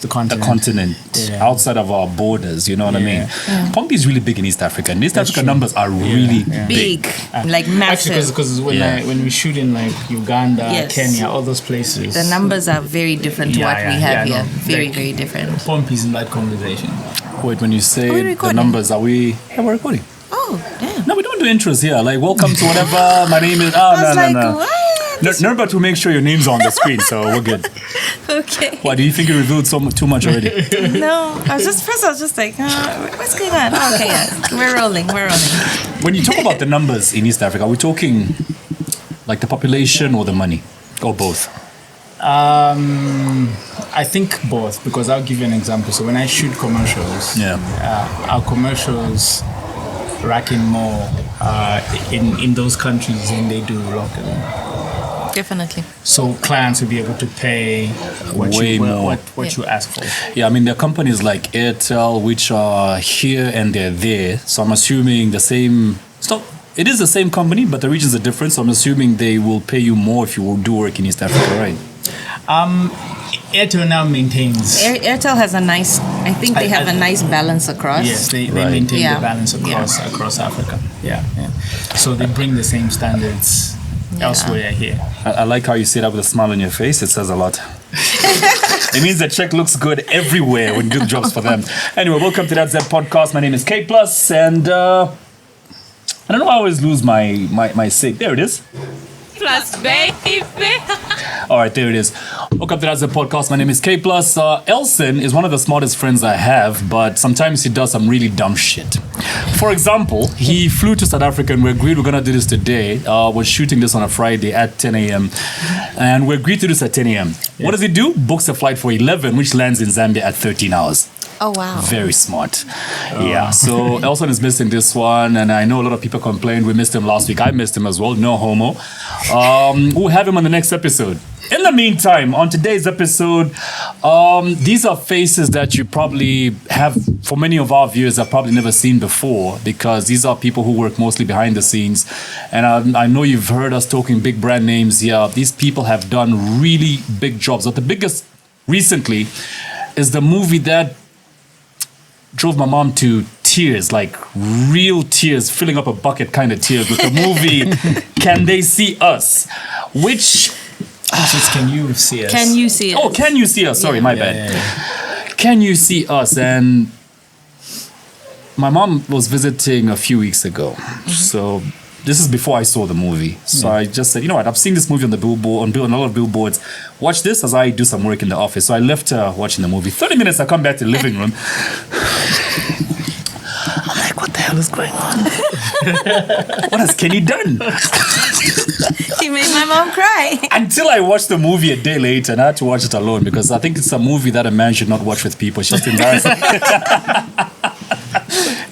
the continent. The continent Yeah. outside of our borders, you know what I mean? Yeah. Pompey is really big in East Africa, and East That's Africa true. numbers are really big. Big, like massive. Actually, because when we shoot in like Uganda, Yes. Kenya, all those places, The numbers are very different to Yeah, what we yeah, have yeah, here. no. Very, Like- very different. Pompey's in that conversation. Wait, when you say Are we the recording? numbers, are we? Yeah, we're recording. Oh, damn. No, we don't do intros here. Like, welcome to whatever. My name is. Oh, I was no, like, no, no. what? No, remember to make sure your name's on the screen, so we're good. Okay. Why do you think you revealed too much already? No, I was just like, what's going on? Oh, okay, yeah. We're rolling. When you talk about the numbers in East Africa, are we talking like the population or the money, or both? I think both, because I'll give you an example. So when I shoot commercials, our commercials rack in more in those countries than they do locally. Definitely. So clients will be able to pay Way more. what you ask for. Yeah, I mean, there are companies like Airtel, which are here and they're there. So I'm assuming the same. It is the same company, but the regions are different. So I'm assuming they will pay you more if you will do work in East Africa, right? Airtel now maintains. Airtel has a nice, I think they have a nice balance across. Yes, they Right. maintain Yeah. the balance across Africa. Yeah. So they bring the same standards elsewhere here. I like how you say that with a smile on your face. It says a lot. It means the check looks good everywhere when you do the jobs for them. Anyway, welcome to that Z podcast. My name is K Plus, and I don't know. I always lose my sig. There it is. Plus, baby. All right, there it is. Welcome to that Z podcast. My name is K Plus. Elson is one of the smartest friends I have, but sometimes he does some really dumb shit. For example, he flew to South Africa and we agreed we're gonna do this today. We're shooting this on a Friday at 10 a.m. and we agreed to this at 10 a.m. What does he do? Books a flight for 11, which lands in Zambia at 13 hours. Oh, wow. Very smart. Yeah, so Elson is missing this one, and I know a lot of people complained we missed him last week. I missed him as well, no homo. We'll have him on the next episode. In the meantime, on today's episode, these are faces that you probably have, for many of our viewers, have probably never seen before, because these are people who work mostly behind the scenes. And I know you've heard us talking big brand names here. These people have done really big jobs. But the biggest recently is the movie that drove my mom to tears, like real tears, filling up a bucket kind of tears, with the movie Can They See Us? Which Can you see us? Can you see it? Oh, Can You See Us? Sorry, my bad. Can You See Us? And my mom was visiting a few weeks ago. So this is before I saw the movie. So I just said, you know what, I've seen this movie on the billboard, on a lot of billboards. Watch this as I do some work in the office. So I left her watching the movie. 30 minutes, I come back to the living room. I'm like, what the hell is going on? What has Kenny done? She made my mom cry. Until I watched the movie a day later, and I had to watch it alone because I think it's a movie that a man should not watch with people. It's just embarrassing.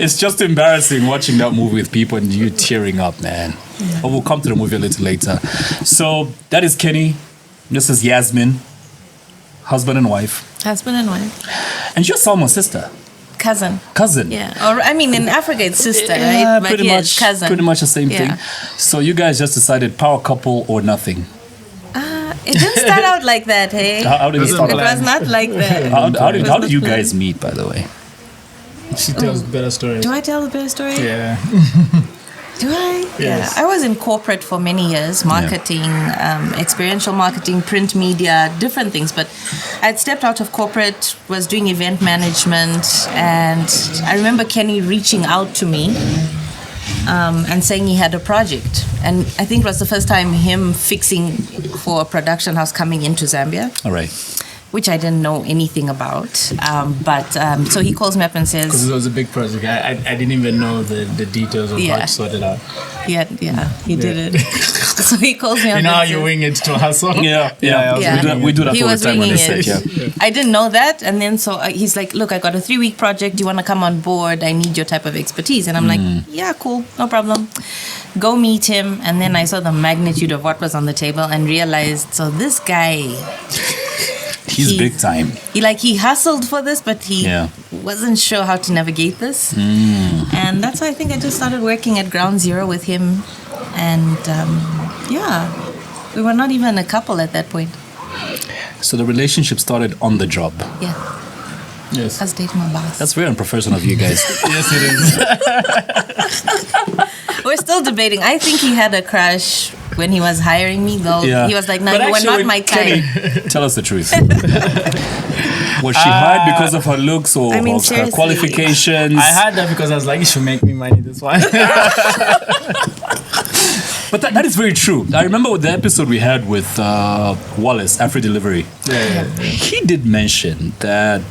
It's just embarrassing watching that movie with people and you tearing up, man. Yeah. But we'll come to the movie a little later. So that is Kenny. This is Yasmin, husband and wife. Husband and wife. And you're Salma's sister. Cousin. Cousin. Yeah. Or I mean, in Africa it's sister, Yeah, right? But pretty here much, it's cousin. pretty much the same Yeah. thing. So you guys just decided power couple or nothing. It didn't start out like that, hey? How did it start? It was not like that. How did you guys meet, by the way? She tells better stories. Do I tell the better story? Yeah. Do I? Yes. Yeah. I was in corporate for many years, marketing, experiential marketing, print media, different things. But I'd stepped out of corporate, was doing event management, and I remember Kenny reaching out to me and saying he had a project. And I think it was the first time him fixing for a production house coming into Zambia. All right. Which I didn't know anything about. So he calls me up and Because says, it was a big project. I didn't even know the details of how to sort it out. yeah, he did it. So he calls me up You know and how says, you wing it to hustle? Yeah. Yeah. We do that He all the was time on winging this set, it. yeah. I didn't know that. And then so he's like, look, I got a 3-week project. Do you want to come on board? I need your type of expertise. And I'm like, yeah, cool. No problem. Go meet him. And then I saw the magnitude of what was on the table and realized, so this guy... He's big time. He hustled for this, but he wasn't sure how to navigate this. And that's why I think I just started working at Ground Zero with him. And we were not even a couple at that point. So the relationship started on the job. Yeah. Yes. I was dating my boss. That's very unprofessional of you guys. Yes, it is. We're still debating. I think he had a crush when he was hiring me, though. Yeah. He was like, no, But you were actually, not my type. Kenny, tell us the truth. Was she hired because of her looks or I mean, of her seriously. qualifications? I had that because I was like, you should make me money this one. But that is very true. I remember with the episode we had with Wallace, Afro Delivery. Yeah. He did mention that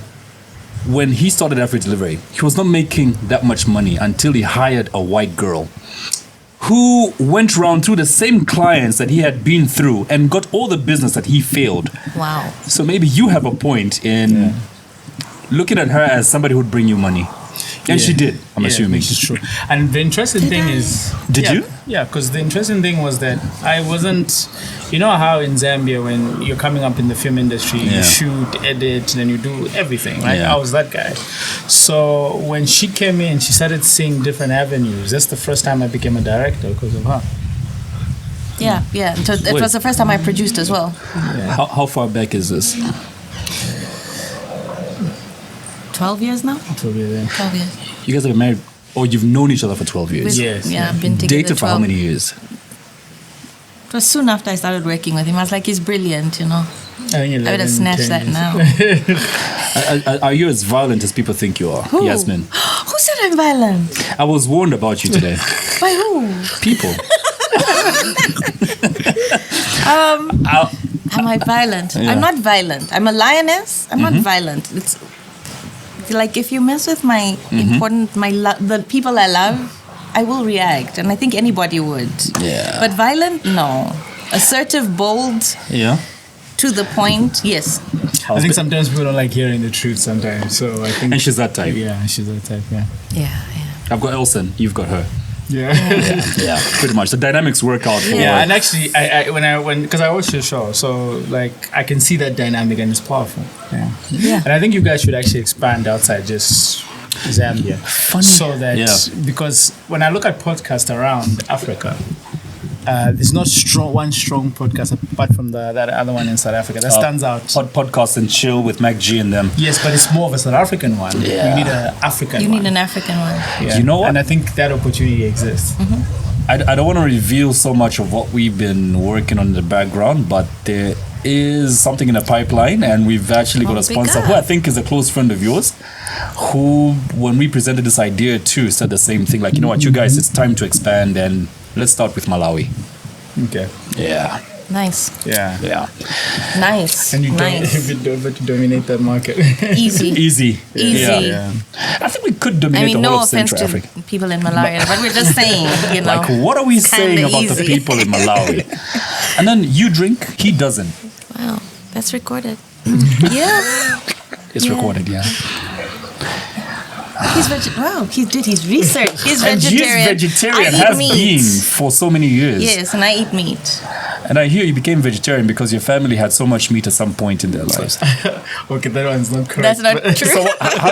when he started Afro Delivery, he was not making that much money until he hired a white girl who went around through the same clients that he had been through and got all the business that he failed. Wow. So maybe you have a point in looking at her as somebody who would bring you money. And she did, I'm assuming. Which is true. And the interesting thing is... Did you? Yeah, because the interesting thing was that I wasn't... You know how in Zambia, when you're coming up in the film industry, you shoot, edit, and then you do everything, right? Yeah. I was that guy. So when she came in, she started seeing different avenues. That's the first time I became a director because of her. Yeah. So it was the first time I produced as well. How far back is this? 12 years now? 12 years. 12 years. You guys have been married, or you've known each other for 12 years? Yes. Yeah, I've been together Dated for how 12. many years? It was soon after I started working with him. I was like, he's brilliant, you know. I I would have snatched that now. Are you as violent as people think you are, Who? Yasmin? Who said I'm violent? I was warned about you today. By who? People. Am I violent? Yeah. I'm not violent. I'm a lioness. I'm not violent. It's like if you mess with my the people I love, I will react, and I think anybody would. Yeah. But violent, no. Assertive, bold, Yeah. to the point, yes. I think sometimes people don't like hearing the truth sometimes. So I think... And she's that type. Yeah, she's that type, yeah. Yeah. I've got Elson, you've got her. Yeah. Yeah, pretty much. The dynamics work out for Yeah, and actually, because I watched your show, so like I can see that dynamic and it's powerful. Yeah. And I think you guys should actually expand outside just Zambia. Funny. So that because when I look at podcasts around Africa, there's not one strong podcast apart from that other one in South Africa that stands out. Podcast and chill with Mac G and them. Yes, but it's more of a South African one. Yeah. You need an African You one. need an African one. Yeah. You know what? And I think that opportunity exists. I don't want to reveal so much of what we've been working on in the background, but there is something in the pipeline, and we've actually got a sponsor who I think is a close friend of yours, who, when we presented this idea too, said the same thing, like, you know what, you guys, it's time to expand, and let's start with Malawi. Okay. Yeah. Nice. Yeah. Nice. And you nice. don't dominate that market. Easy. Easy. Easy. Yeah. I think we could dominate I mean, the whole no of offense Central to Africa. people in Malawi, but we're just saying, you know. Like, what are we saying kinda about the easy. people in Malawi? And then you drink, he doesn't. Wow, that's recorded. Yeah. It's recorded, yeah. He's wow, he did his research. He's And vegetarian. he's vegetarian, I eat has meat. been for so many years. Yes, and I eat meat. And I hear you became vegetarian because your family had so much meat at some point in their lives. Okay, that one's not correct. That's not but- true. So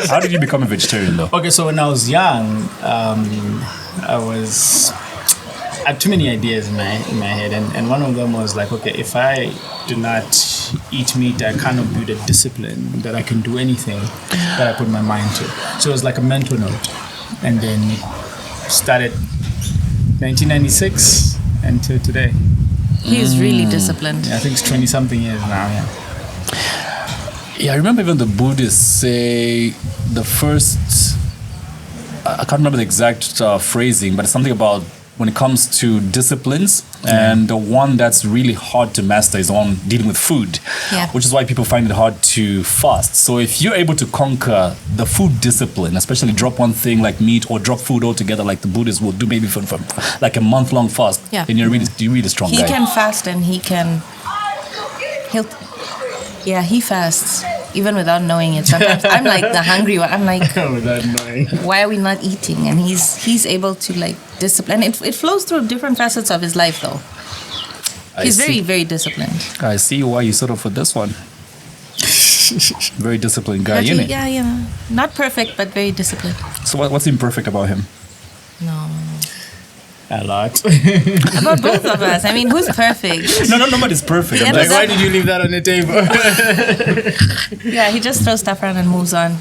how did you become a vegetarian though? Okay, so when I was young, I had too many ideas in my head, and one of them was like, okay, if I do not eat meat, I cannot build a discipline that I can do anything that I put my mind to. So it was like a mental note, and then started 1996 until today. He's really disciplined. Yeah, I think it's 20 something years now. Yeah. Yeah, I remember even the Buddhists say the first, I can't remember the exact phrasing, but it's something about when it comes to disciplines, and the one that's really hard to master is the one dealing with food, which is why people find it hard to fast. So if you're able to conquer the food discipline, especially drop one thing like meat or drop food altogether like the Buddhists will do maybe for like a month-long fast, then you're really strong He guy. can fast and he fasts even without knowing it. Sometimes I'm like the hungry one. I'm like, Without knowing. why are we not eating? And he's able to like discipline. It flows through different facets of his life though. He's very, very disciplined. I see why you settled for this one. Very disciplined guy, isn't it? Yeah. Not perfect, but very disciplined. So what's imperfect about him? No. A lot. About both of us. I mean, who's perfect? No, nobody's perfect. Yeah, I'm Like, like, why did you leave that on the table? Yeah, he just throws stuff around and moves on.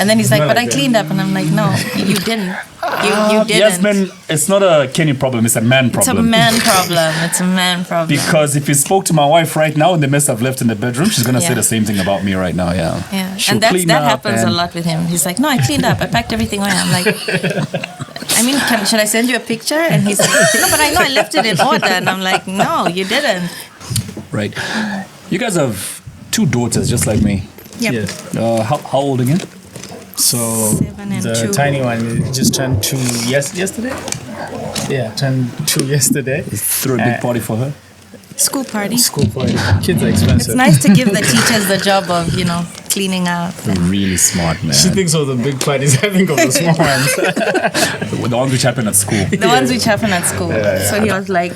And then he's like, not but like I that. cleaned up. And I'm like, no, you didn't. You didn't. Yasmin, it's not a Kenny problem, it's a man It's a problem. man problem. It's a man problem. Because if you spoke to my wife right now in the mess I've left in the bedroom, she's gonna say Yeah. the same thing about me right now. Yeah. Yeah, She'll and clean that up happens a and- lot with him. He's like, no, I cleaned up. I packed everything away. I'm like, I mean, should I send you a picture? And he's like, no, but I know I left it in order. And I'm like, no, you didn't. Right. You guys have 2 daughters, just like me. Yep. Yes. How old again? So 7 and the 2. tiny one just turned 2 yesterday. Yeah, turned 2 yesterday. Throw a big party for her. School party. School party. Kids are expensive. It's nice to give the teachers the job of, cleaning up. Really smart, man. She thinks of the big parties. I think of the small ones. The ones which happen at school. The ones which happen at school. So he was like,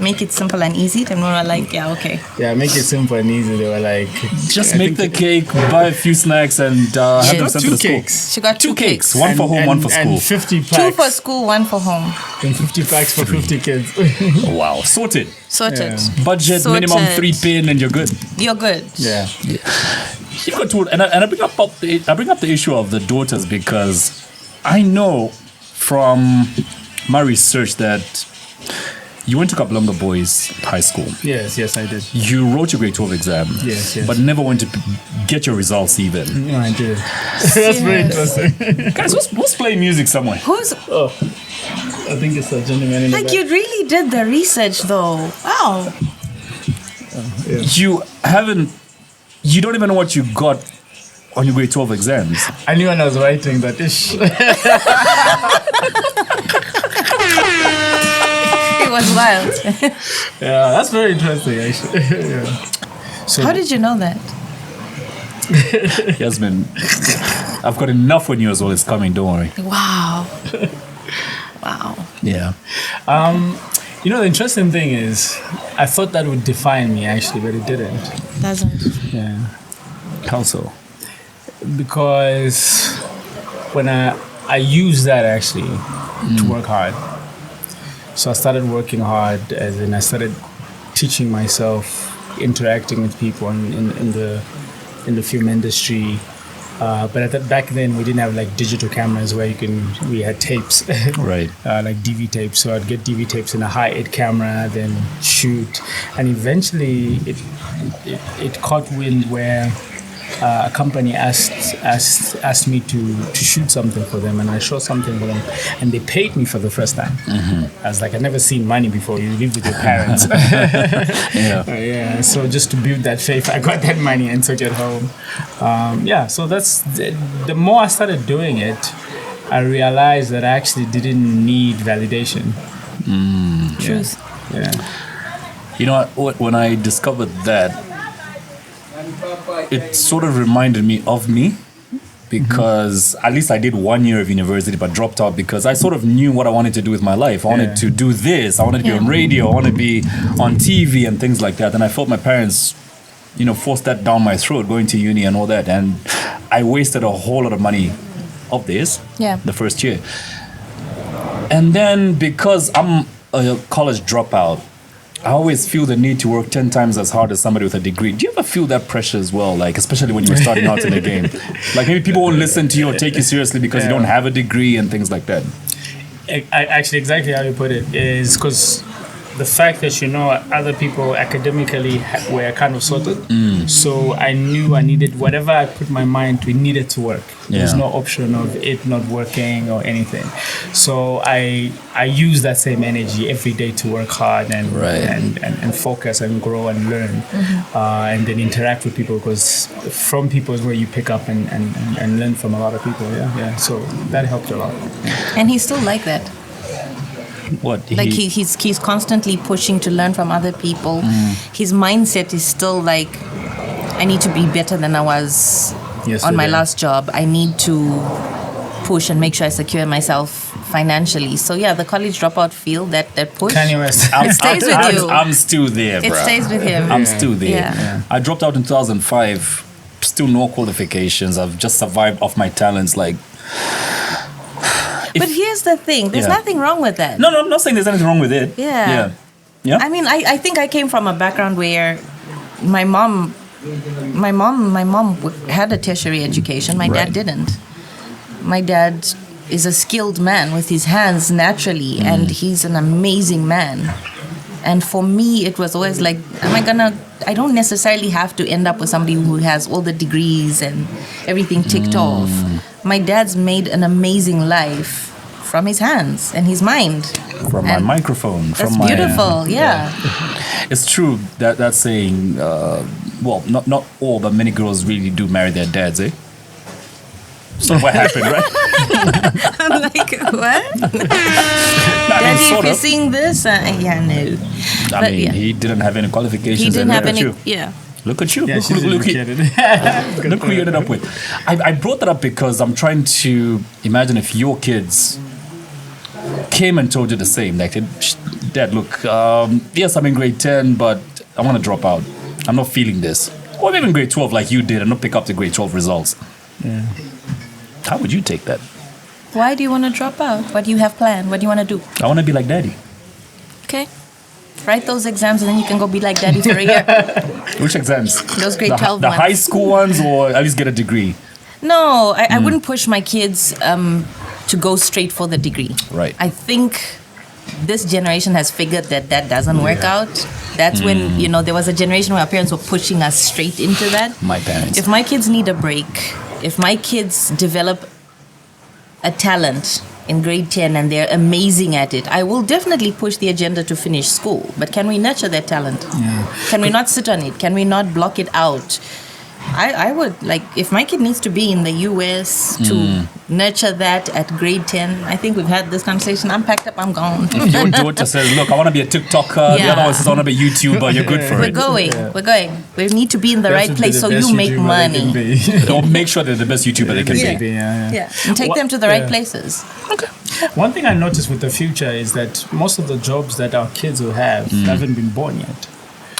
make it simple and easy. Then we were like, yeah, okay. Yeah, make it simple and easy. They were like, Just make the cake, buy a few snacks, and have them got sent to 2 the school. cakes. She got 2 cakes, one. one for home, one for school. And 50 packs. 2 for school, 1 for home. And 50 packs for 50 kids. Wow, sorted. Sorted. Budget Sorted. minimum 3 pin, and you're good. You're good. Yeah. You've got to, and I bring up the issue of the daughters because I know from my research that you went to Kablonga Boys High School. Yes, I did. You wrote your grade 12 exam, Yes. but never went to get your results even. No, I did. That's very interesting. Guys, who's playing music somewhere? Who's Oh, I think it's a gentleman in the like back. you really did the research though. Wow. You don't even know what you got on your grade 12 exams. I knew when I was writing that ish. It was wild. Yeah, that's very interesting actually. Yeah. So How did you know that? Yasmin, I've got enough when you as well. It's coming, don't worry. Wow. Wow. Yeah. the interesting thing is I thought that would define me actually, but it didn't. Doesn't. Yeah. How so? Because when I used that actually to work hard. So I started working hard, as in I started teaching myself, interacting with people in the film industry. But back then we didn't have like digital cameras where we had tapes, Right. like DV tapes. So I'd get DV tapes in a high-end camera, then shoot, and eventually it caught wind where a company asked me to shoot something for them, and I shot something for them, and they paid me for the first time. I was like, I'd never seen money before. You live with your parents. Yeah. So just to build that faith, I got that money and took it home. So that's the more I started doing it, I realized that I actually didn't need validation. Truth. Yeah. You know what? When I discovered that, it sort of reminded me of me, because at least I did 1 year of university but dropped out because I sort of knew what I wanted to do with my life. I wanted to do this. I wanted to be on radio. I wanted to be on TV and things like that. And I felt my parents, forced that down my throat, going to uni and all that. And I wasted a whole lot of money of this the first year. And then because I'm a college dropout, I always feel the need to work 10 times as hard as somebody with a degree. Do you ever feel that pressure as well? Like, especially when you're starting out in the game? Like, maybe people won't listen to you or take you seriously because you don't have a degree and things like that. Actually, exactly how you put it is because the fact that other people academically were kind of sorted, so I knew I needed whatever I put my mind to, it needed to work. There's no option of it not working or anything. So I use that same energy every day to work hard and focus and grow and learn, and then interact with people, because from people is where you pick up and learn from a lot of people. So that helped a lot. And he's still like that. What? Like he's constantly pushing to learn from other people. His mindset is still like, I need to be better than I was on my last job. I need to push and make sure I secure myself financially. So the college dropout feel that push. Kanye West. It stays with you. I'm still there, bro. It stays with him. I'm still there. Yeah. I dropped out in 2005. Still no qualifications. I've just survived off my talents. Like, But here's the thing: there's nothing wrong with that. No, I'm not saying there's anything wrong with it. Yeah. Yeah. I mean, I think I came from a background where my mom had a tertiary education. My dad didn't. My dad is a skilled man with his hands naturally, and he's an amazing man. And for me, it was always like, I don't necessarily have to end up with somebody who has all the degrees and everything ticked off. My dad's made an amazing life from his hands and his mind. From my microphone. That's beautiful, yeah. It's true that saying, well, not all, but many girls really do marry their dads, eh? So what happened, right? I'm like, what? Daddy, if you're seeing this, yeah, no. I mean, he didn't have any qualifications. He didn't have any, you. Look at you. Yeah, Look who you ended up with. I brought that up because I'm trying to imagine if your kids came and told you the same. Like, Dad, look, yes, I'm in grade 10, but I want to drop out. I'm not feeling this. Or maybe in grade 12 like you did and not pick up the grade 12 results. Yeah. How would you take that? Why do you want to drop out? What do you have planned? What do you want to do? I want to be like Daddy. Okay. Write those exams and then you can go be like Daddy for a year. Which exams? Those grade 12 the ones. high school ones, or at least get a degree? No, I wouldn't push my kids to go straight for the degree. Right. I think this generation has figured that doesn't work out. That's when, there was a generation where our parents were pushing us straight into that. My parents. If my kids need a break, if my kids develop a talent in grade 10 and they're amazing at it, I will definitely push the agenda to finish school. But can we nurture their talent? Yeah. Can we not sit on it? Can we not block it out? I would, like, if my kid needs to be in the US to nurture that at grade 10, I think we've had this conversation. I'm packed up, I'm gone. If your daughter says, look, I want to be a TikToker, the other one says, I want to be a YouTuber, you're good for We're it. We're going. We need to be in the right place so you make money. Don't make sure they're the best YouTuber they can be. Yeah. And take them to the right places. Okay. One thing I noticed with the future is that most of the jobs that our kids will have haven't been born yet.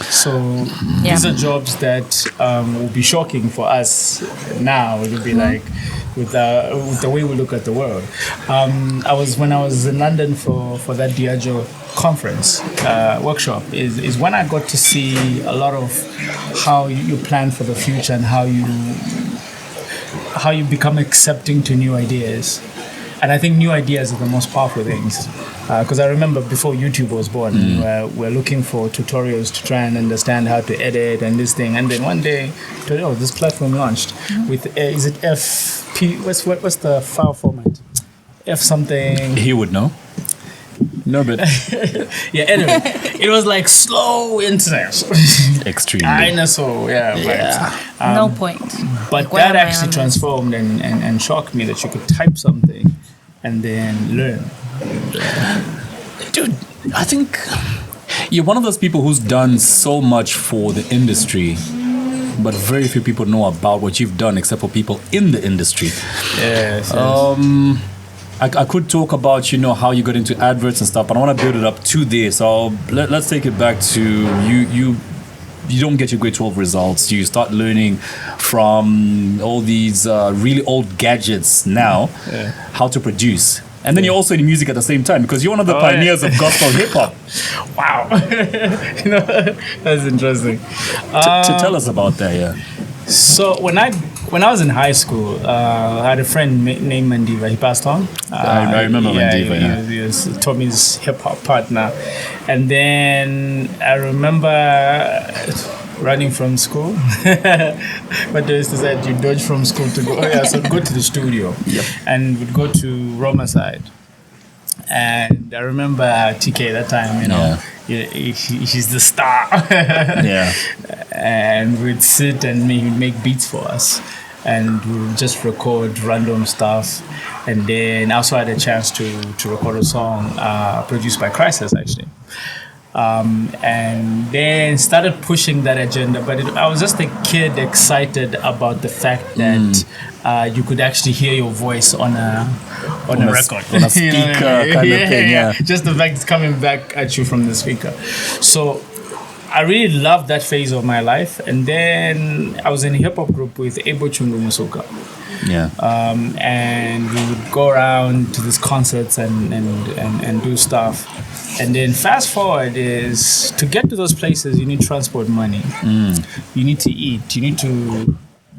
So these are jobs that will be shocking for us now. It will be like with the way we look at the world. When I was in London for that Diageo conference workshop is when I got to see a lot of how you plan for the future and how you become accepting to new ideas. And I think new ideas are the most powerful things. Because I remember before YouTube was born, we're looking for tutorials to try and understand how to edit and this thing. And then one day, this platform launched with, is it FP? What's the file format? F something. He would know. No, but yeah. Anyway, it was like slow internet. Extremely. Dinosaur. No point. But that actually transformed and shocked me that you could type something and then learn. Dude, I think you're one of those people who's done so much for the industry, but very few people know about what you've done except for people in the industry. Yes. I could talk about, how you got into adverts and stuff, but I want to build it up to this. So let's take it back to you don't get your grade 12 results. You start learning from all these really old gadgets now, how to produce. And then you're also in music at the same time because you're one of the pioneers of gospel hip-hop. Wow. That's interesting. To tell us about that, yeah. So when I was in high school, I had a friend named Mandiva. He passed on. I remember Mandiva. He was Tommy's hip hop partner, and then I remember running from school. But there is that you dodge from school to go. So go to the studio, and we'd go to Roma side. And I remember TK that time, he's the star. And we'd sit and he'd make beats for us. And we would just record random stuff. And then I also had a chance to record a song produced by Crisis, actually. And then started pushing that agenda. But I was just a kid excited about the fact that you could actually hear your voice on a record. On a speaker kind of thing, Just the fact it's coming back at you from the speaker. So I really loved that phase of my life. And then I was in a hip hop group with Ebo Chungu Musuka. Yeah. And we would go around to these concerts and do stuff. And then fast forward is to get to those places, you need transport money. You need to eat. You need to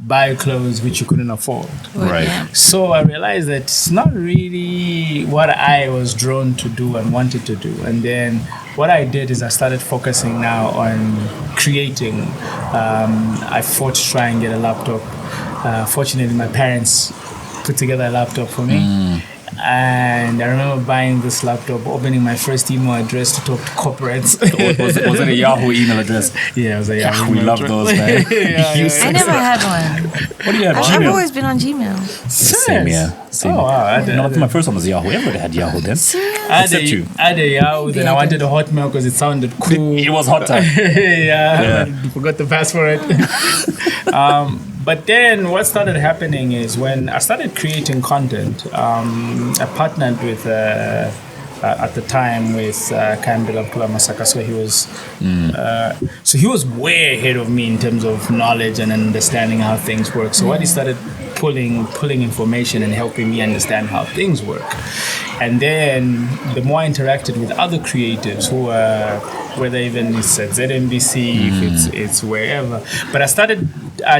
buy clothes which you couldn't afford. Right. Yeah. So I realized that it's not really what I was drawn to do and wanted to do. And then what I did is I started focusing now on creating. I fought to try and get a laptop. Fortunately, my parents put together a laptop for me. And I remember buying this laptop, opening my first email address to talk to corporates. Was it a Yahoo email address? Yeah, it was a Yahoo. We love those, man. I never had one. What do you have? I've Gmail? always been on Gmail. Same, yeah. Same. Oh, wow. I did. My first one was Yahoo. Everybody had Yahoo then. Except you. I had a Yahoo, then I wanted a Hotmail because it sounded cool. It was hot time. Yeah. Forgot the password. But then what started happening is when I started creating content, I partnered with, at the time, with Kambila Masaka. So he was way ahead of me in terms of knowledge and understanding how things work. So what he started pulling information and helping me understand how things work. And then the more I interacted with other creatives who were, whether even it's at ZNBC, if it's wherever. But I started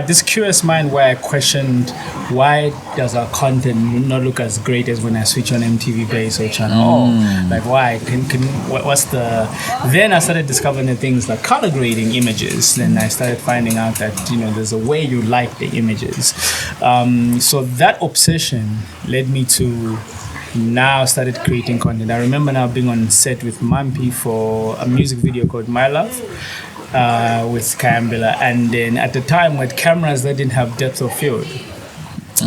this curious mind where I questioned, why does our content not look as great as when I switch on MTV Base or Channel O? Like why? What's the... Then I started discovering the things like color grading images. Then I started finding out that, there's a way you like the images. So that obsession led me to now started creating content. I remember now being on set with Mampi for a music video called My Love with Kambila, and then at the time with cameras that didn't have depth of field.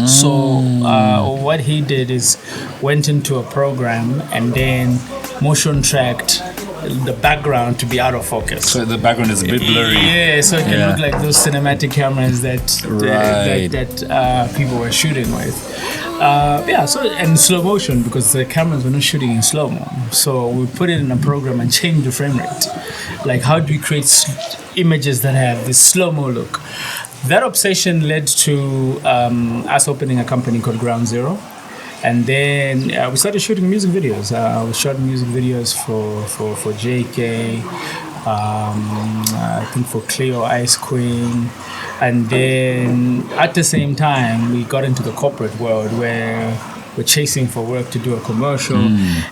So what he did is went into a program and then motion tracked the background to be out of focus. So the background is a bit blurry. Yeah, so it can look like those cinematic cameras that people were shooting with. So and slow motion because the cameras were not shooting in slow mo. So we put it in a program and changed the frame rate. Like how do we create images that have this slow mo look? That obsession led to us opening a company called Ground Zero. And then we started shooting music videos. We shot music videos for JK, I think for Cleo Ice Queen. And then at the same time, we got into the corporate world where we're chasing for work to do a commercial.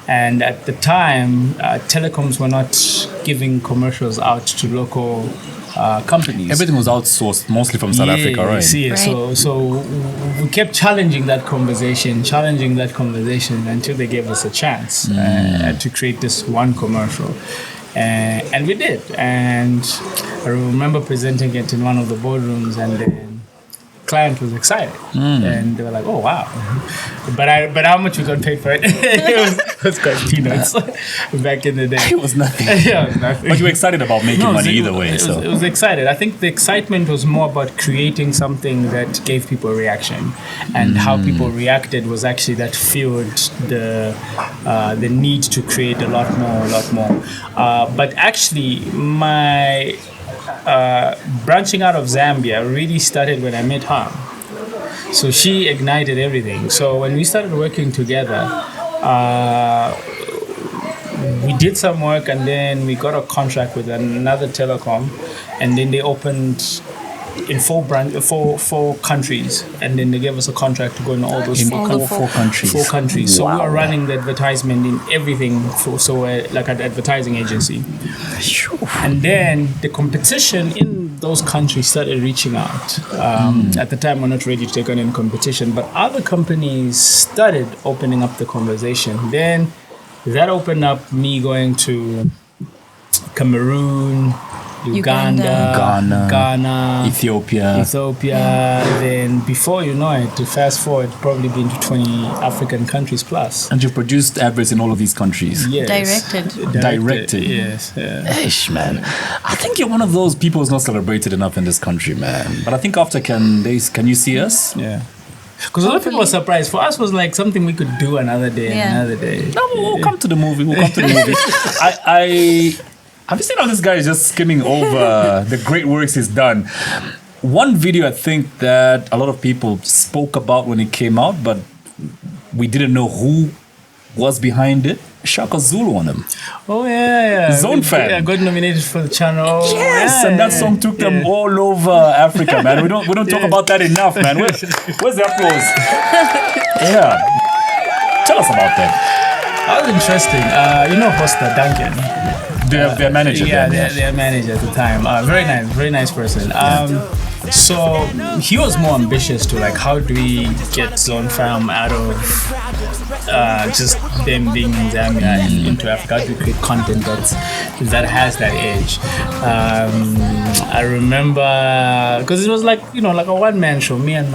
And at the time, telecoms were not giving commercials out to local companies. Everything was outsourced, mostly from South Africa, right? So we kept challenging that conversation until they gave us a chance to create this one commercial. And we did. And I remember presenting it in one of the boardrooms, and the client was excited. And they were like, oh, wow. But how much we got paid for it? It was quite peanuts back in the day. It was nothing. Yeah, it was nothing. But you were excited about making money either way. It was excited. I think the excitement was more about creating something that gave people a reaction. And how people reacted was actually that fueled the need to create a lot more. But actually, my branching out of Zambia really started when I met her. So she ignited everything. So when we started working together, we did some work, and then we got a contract with another telecom, and then they opened in four countries, and then they gave us a contract to go in all those four countries. So we were running the advertisement in everything. So we're like an advertising agency. And then the competition in those countries started reaching out. At the time, we're not ready to take on any competition, but other companies started opening up the conversation. Then that opened up me going to Cameroon, Uganda, Ghana, Ethiopia. Then before you know it, to fast forward, probably been to 20 African countries plus. And you produced adverts in all of these countries? Yes. Directed. Yes. Eish, man. I think you're one of those people who's not celebrated enough in this country, man. But I think after can you see us? Yeah. Because a lot of people were surprised. For us, it was like something we could do another day. No, we'll come to the movie. Have you seen how this guy is just skimming over the great works he's done? One video I think that a lot of people spoke about when it came out, but we didn't know who was behind it. Shaka Zulu on him. Oh yeah. Zone fan. Yeah, got nominated for the channel. Yes, and that song took them all over Africa, man. We don't talk about that enough, man. Where's the applause? Yeah. Tell us about that. That was interesting. Hosta Duncan. Their manager. Yeah, their manager at the time. Very nice person. So he was more ambitious to like, how do we get Zone Fam out of just them being in Zambia and into Africa? How do we create content that has that edge? I remember because it was like like a one-man show. Me and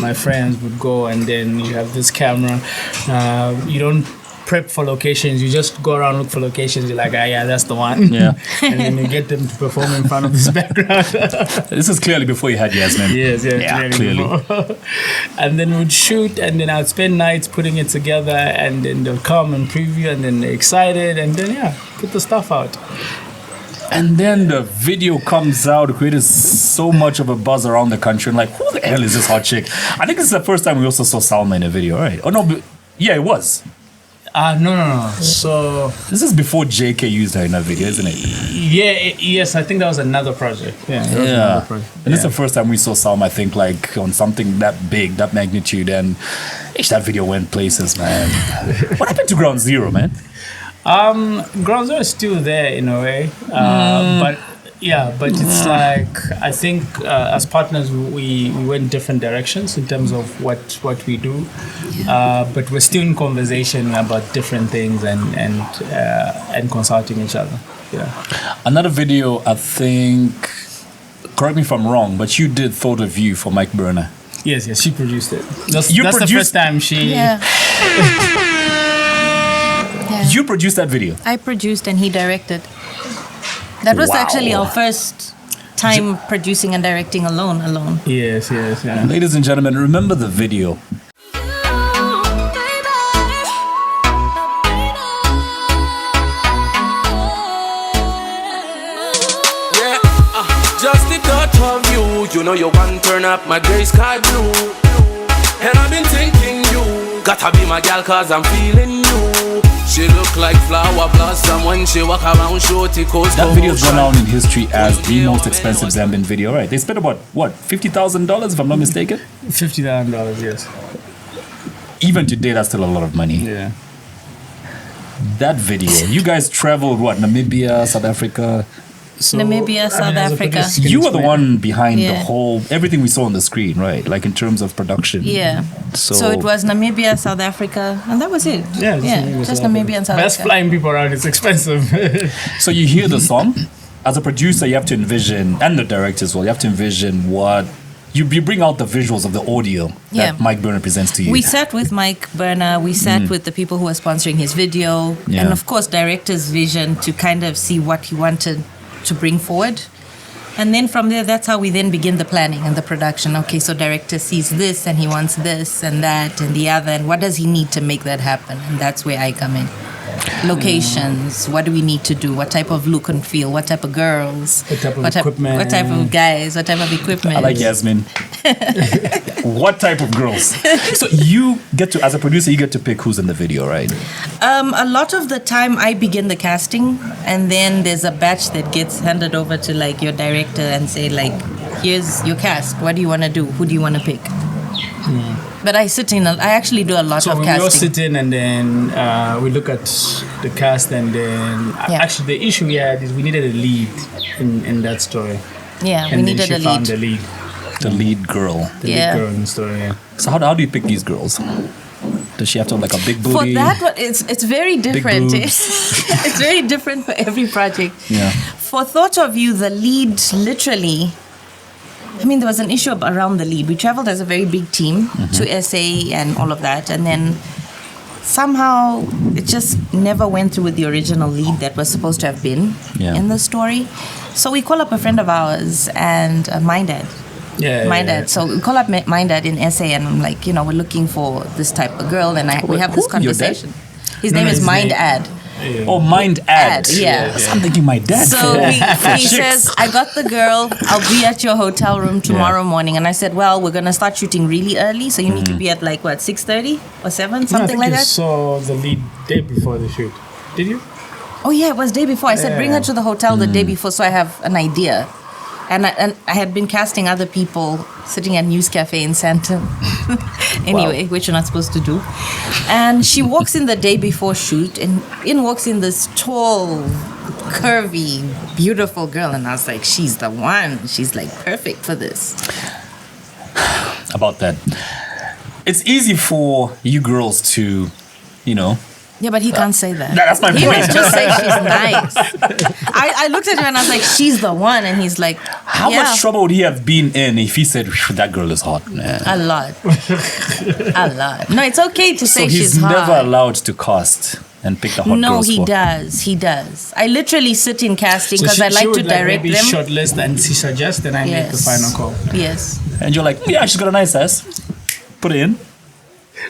my friends would go, and then you have this camera. You don't prep for locations, you just go around, look for locations, you're like, yeah, that's the one. Yeah. And then you get them to perform in front of this background. This is clearly before you had Yasmin. Yes, clearly. And then we'd shoot, and then I'd spend nights putting it together, and then they'll come and preview, and then they're excited, and then put the stuff out. And then the video comes out, created so much of a buzz around the country. And like, who the hell is this hot chick? I think this is the first time we also saw Salma in a video, right? Oh no, yeah, it was. No. So this is before JK used her in a video, isn't it? Yes, I think that was another project. Yeah. And this is the first time we saw Salma, I think, like on something that big, that magnitude, and that video went places, man. What happened to Ground Zero, man? Ground Zero is still there in a way, but it's like I think as partners we went different directions in terms of what we do, but we're still in conversation about different things and consulting each other. Yeah. Another video, I think, correct me if I'm wrong, but you did Thought of You for Mike Burner. Yes, she produced it. That's the first time she. Yeah. You produced that video. I produced and he directed. That was actually our first time producing and directing alone. Yes. Yeah. Ladies and gentlemen, remember the video. Just the thought of you know you want turn up my gray sky blue. And I've been thinking you gotta be my gal cause I'm feeling you. She look like flower blossom when she walk around shorty coast. That video's gone down in history as the most expensive Zambian video, right? They spent about, $50,000 if I'm not mistaken? $50,000, yes. Even today, that's still a lot of money. Yeah. That video, you guys traveled, Namibia, South Africa? So, Namibia, South Africa. You were the one behind the whole, everything we saw on the screen, right? Like in terms of production. Yeah. So it was Namibia, South Africa, and that was it. Yeah, just Namibia and South Africa. That's flying people around, it's expensive. So you hear the song. As a producer, you have to envision, and the director as well, you have to envision what, you bring out the visuals of the audio that Mike Burner presents to you. We sat with Mike Burner, we sat with the people who were sponsoring his video, and of course, director's vision to kind of see what he wanted to bring forward. And then from there, that's how we then begin the planning and the production. Okay, so director sees this and he wants this and that and the other, and what does he need to make that happen? And that's where I come in. Locations, what do we need to do? What type of look and feel? What type of girls? What type of equipment? What type of guys? What type of equipment? I like Yasmin. What type of girls? So you get to, as a producer, you get to pick who's in the video, right? A lot of the time I begin the casting, and then there's a batch that gets handed over to like your director and say like, here's your cast. What do you want to do? Who do you want to pick? But I actually do a lot of casting. So we all sit in and then we look at the cast, and then actually the issue we had is we needed a lead in that story. Yeah, and we needed a lead. Found the lead. The lead girl. The lead girl in the story, yeah. So how do you pick these girls? Does she have to have like a big booty? For that, it's very different. It's very different for every project. Yeah. For Thought of You, the lead literally... there was an issue around the lead. We traveled as a very big team to SA and all of that. And then somehow it just never went through with the original lead that was supposed to have been in the story. So we call up a friend of ours and my dad. Dad. So we call up my dad in SA and I'm like, we're looking for this type of girl. And we have this conversation. His name is Mind Ad. Oh, mind ad. Yeah. I'm thinking my dad. So he says, I got the girl. I'll be at your hotel room tomorrow morning. And I said, well, we're going to start shooting really early. So you need to be at like, what, 6:30 or 7? Something like you that? saw the lead day before the shoot. Did you? Oh, yeah, it was day before. I said, bring her to the hotel the day before so I have an idea. And I had been casting other people sitting at News Cafe in Sandton. Anyway, which you're not supposed to do. And she walks in the day before shoot, and in walks in this tall, curvy, beautiful girl. And I was like, she's the one. She's like perfect for this. About that. It's easy for you girls to, Yeah, but he can't say that. That's my He point. must just say she's nice. I looked at him and I was like, she's the one. And he's like, How much trouble would he have been in if he said, that girl is hot, man? A lot. A lot. No, it's okay to say she's he's hot. never allowed to cast and pick the hot No, girls he for. does. He does. I literally sit in casting because I like to direct maybe them. shortlist and she suggests, and I make the final call. Yes. And you're like, yeah, she's got a nice ass. Put it in.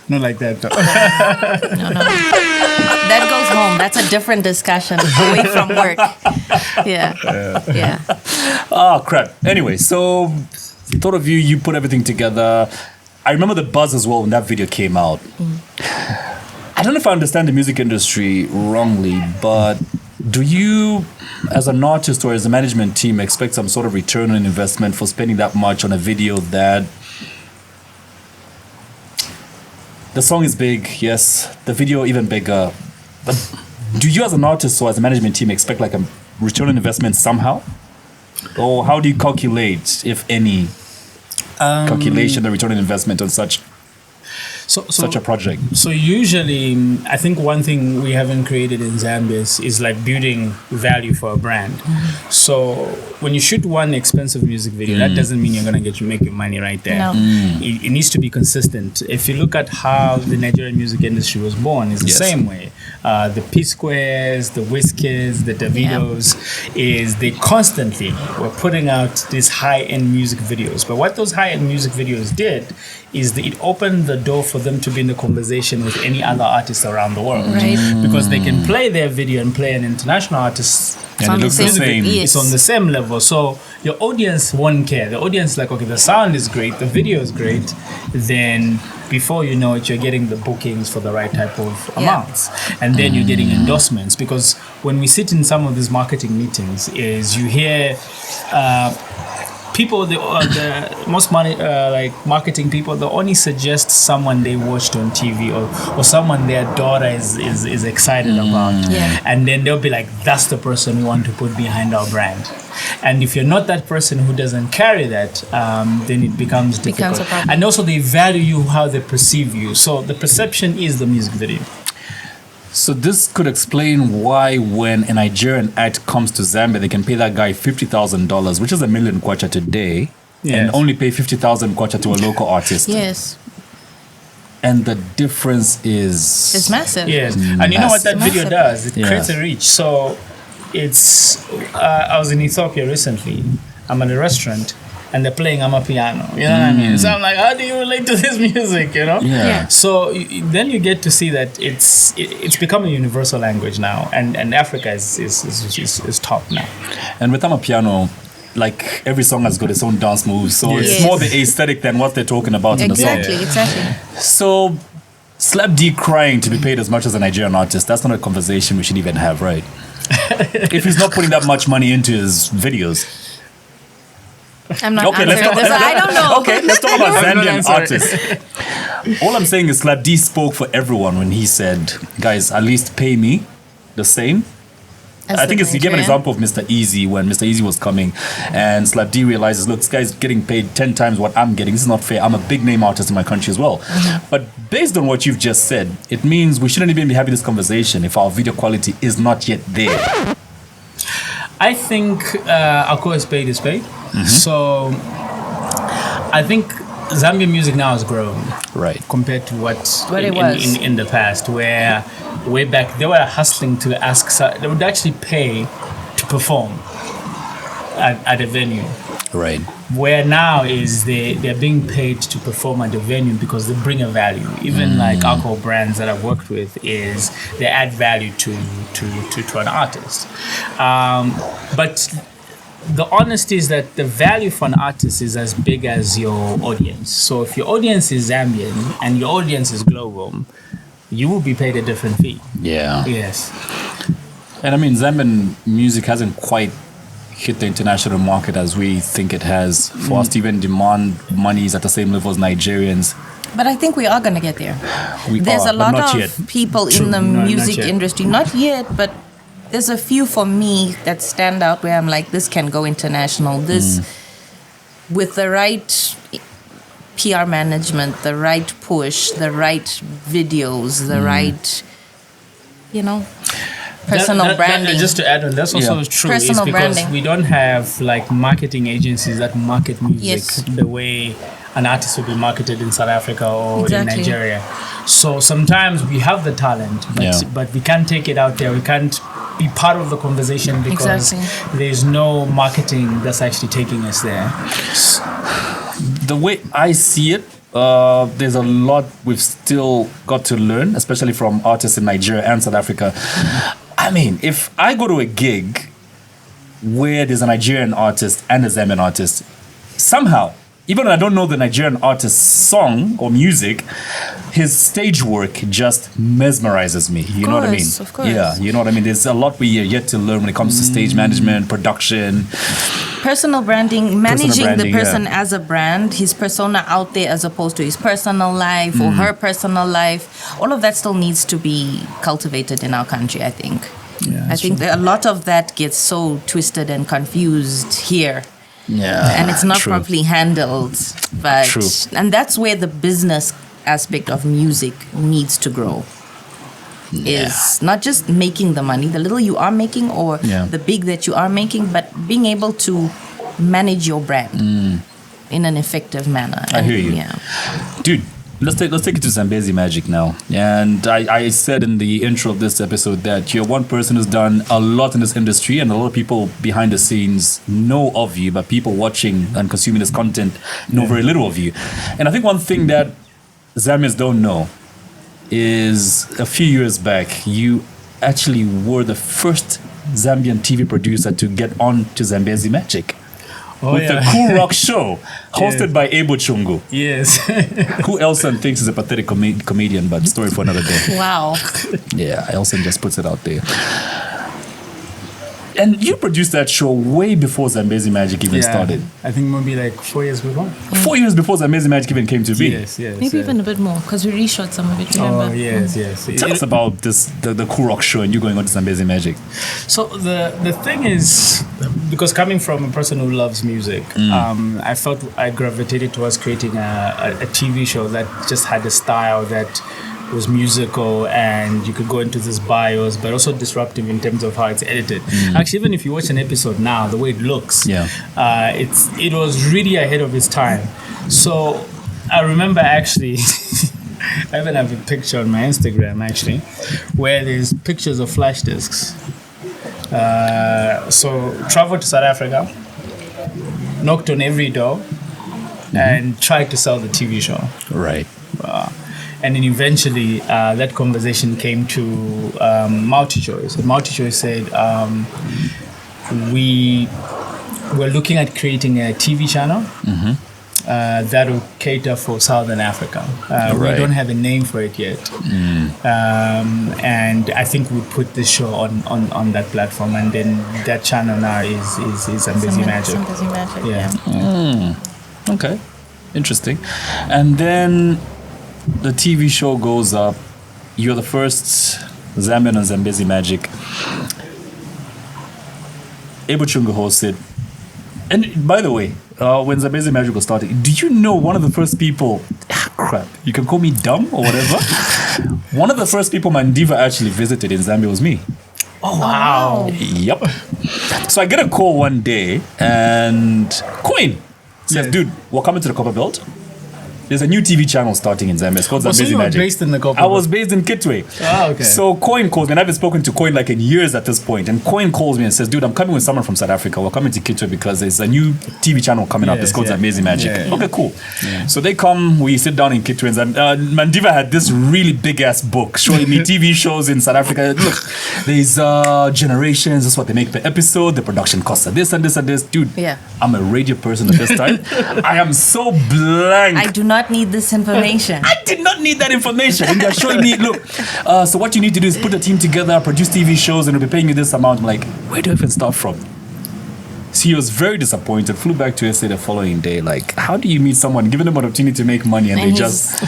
Not like that, though. No. That goes home. That's a different discussion away from work. Yeah. Oh, crap. Anyway, so thought of you put everything together. I remember the buzz as well when that video came out. I don't know if I understand the music industry wrongly, but do you, as an artist or as a management team, expect some sort of return on investment for spending that much on a video that... The song is big, yes. The video even bigger. But do you as an artist or as a management team expect like a return on investment somehow? Or how do you calculate, if any, calculation the return on investment on such a project? So usually, I think one thing we haven't created in Zambias is like building value for a brand. So when you shoot one expensive music video, that doesn't mean you're going to make your money right there. No. It needs to be consistent. If you look at how the Nigerian music industry was born, it's the same way. The P-Squares, the Wizkids, the Davidos, is they constantly were putting out these high-end music videos. But what those high-end music videos did is that it opened the door for them to be in the conversation with any other artists around the world. Right. Because they can play their video and play an international artist. And it looks the same. It's on the same level. So your audience won't care. The audience is like, okay, the sound is great, the video is great. Then before you know it, you're getting the bookings for the right type of amounts. And then you're getting endorsements. Because when we sit in some of these marketing meetings, is you hear... people, the most money, like marketing people, they only suggest someone they watched on TV or someone their daughter is excited about. Yeah. And then they'll be like, that's the person we want to put behind our brand. And if you're not that person who doesn't carry that, then it becomes difficult. a problem. And also they value you how they perceive you. So the perception is the music video. So this could explain why when a Nigerian act comes to Zambia, they can pay that guy $50,000, which is $1 million kwacha today, and only pay 50,000 kwacha to a local artist. Yes. And the difference is... It's massive. Yes, and you know what that video does? It Yeah. creates a reach. So it's... I was in Ethiopia recently. I'm at a restaurant and they're playing Amapiano. You know what I mean? So I'm like, how do you relate to this music? You know? Yeah. So then you get to see that it's become a universal language now, and Africa is top now. And with Amapiano, like every song has got its own dance moves, so it's Yes. more the aesthetic than what they're talking about in the song. Exactly. So, Slap D crying to be paid as much as a Nigerian artist, that's not a conversation we should even have, right? If he's not putting that much money into his videos. I'm not Okay, let's answering talk, this. I don't know. Okay, let's talk about I'm not Zambian answering. artists. All I'm saying is Slap D spoke for everyone when he said, guys, at least pay me the same. I think he gave an example of Mr. Easy when Mr. Easy was coming, and Slap D realizes, look, this guy's getting paid 10 times what I'm getting. This is not fair. I'm a big name artist in my country as well. But based on what you've just said, it means we shouldn't even be having this conversation if our video quality is not yet there. I think I'll call it spade is spade. So I think Zambian music now has grown. Right. Compared to what it was. in the past, where way back they were hustling to ask, they would actually pay to perform at a venue. Right. Where now is they're being paid to perform at the venue because they bring a value. Even like alcohol brands that I've worked with is they add value to an artist. But the honesty is that the value for an artist is as big as your audience. So if your audience is Zambian and your audience is global, you will be paid a different fee. Yeah. Yes. And I mean, Zambian music hasn't quite hit the international market as we think it has. For us to even demand monies at the same level as Nigerians. But I think we are going to get there. There's are, a lot but not of yet. people True. in the No, not music yet. industry. Not yet, but there's a few for me that stand out where I'm like, this can go international. This, with the right PR management, the right push, the right videos, the right, personal branding. Just to add on, that's also true. Personal is because branding. we don't have like marketing agencies that market music Yes. the way an artist would be marketed in South Africa or Exactly. in Nigeria. So sometimes we have the talent, but we can't take it out there. We can't be part of the conversation because there's no marketing that's actually taking us there. The way I see it, there's a lot we've still got to learn, especially from artists in Nigeria and South Africa. I mean, if I go to a gig where there's a Nigerian artist and a Zambian artist, somehow, even though I don't know the Nigerian artist's song or music, his stage work just mesmerizes me. You know what I mean? Of course. Yeah, you know what I mean? There's a lot we are yet to learn when it comes to stage management, production. Personal branding, managing branding, the person as a brand, his persona out there as opposed to his personal life or her personal life. All of that still needs to be cultivated in our country, I think. Yeah, I think that a lot of that gets so twisted and confused here. Yeah, And it's not true. properly handled. But True. And that's where the business aspect of music needs to grow. Is not just making the money, the little you are making or the big that you are making, but being able to manage your brand in an effective manner. I hear you. Yeah. Dude, let's take it to Zambezi Magic now. And I said in the intro of this episode that you're one person who's done a lot in this industry, and a lot of people behind the scenes know of you, but people watching and consuming this content know very little of you. And I think one thing that Zambians don't know is a few years back, you actually were the first Zambian TV producer to get on to Zambezi Magic. With the Cool Rock Show, hosted by Ebo Chungu. Yes. Who Elson thinks is a pathetic comedian, but story for another day. Wow. Yeah, Elson just puts it out there. And you produced that show way before Zambezi Magic even started. I think maybe like 4 years before. 4 years before Zambezi Magic even came to be. Yes. Maybe even a bit more because we reshot some of it, remember? Oh, yes. Tell us about this, the Cool Rock Show and you going on to Zambezi Magic. So the thing is, because coming from a person who loves music, I felt I gravitated towards creating a TV show that just had a style that was musical and you could go into this bios, but also disruptive in terms of how it's edited. Actually, even if you watch an episode now, the way it looks, it was really ahead of its time. So I remember actually, I even have a picture on my Instagram actually, where there's pictures of flash discs. So traveled to South Africa, knocked on every door, and tried to sell the TV show. Right. And then eventually that conversation came to MultiChoice. And MultiChoice said, we were looking at creating a TV channel that will cater for Southern Africa. We don't have a name for it yet. And I think we put this show on that platform. And then that channel now is Zambezi Magic. Zambezi Magic, yeah. Okay. Interesting. And then the TV show goes up. You're the first Zambian on Zambezi Magic. Ebo Chungu hosted. And by the way, when Zambezi Magic was starting, did you know one of the first people, crap, you can call me dumb or whatever, one of the first people Mandiva actually visited in Zambia was me. Oh, wow. Yep. So I get a call one day and Queen says, dude, we're coming to the Copper Belt. There's a new TV channel starting in Zambia. It's called Zambias So you were Magic. based in the Kopo? I was based in Kitwe. Ah, okay. So Coin calls me, and I haven't spoken to Coin like in years at this point. And Coin calls me and says, dude, I'm coming with someone from South Africa. We're coming to Kitwe because there's a new TV channel coming up. It's called Zambias Magic. Yeah. Okay, cool. Yeah. So they come, we sit down in Kitwe. And Mandiva had this really big-ass book showing me TV shows in South Africa. Look, there's generations. This is what they make per episode. The production costs are this and this and this. Dude, I'm a radio person at this time. I am so blank. I do not need this information. I did not need that information. And they're showing me, look, so what you need to do is put a team together, produce TV shows, and we'll be paying you this amount. I'm like, where do I even start from? So he was very disappointed, flew back to SA the following day. Like, how do you meet someone, giving them an opportunity to make money, and they just...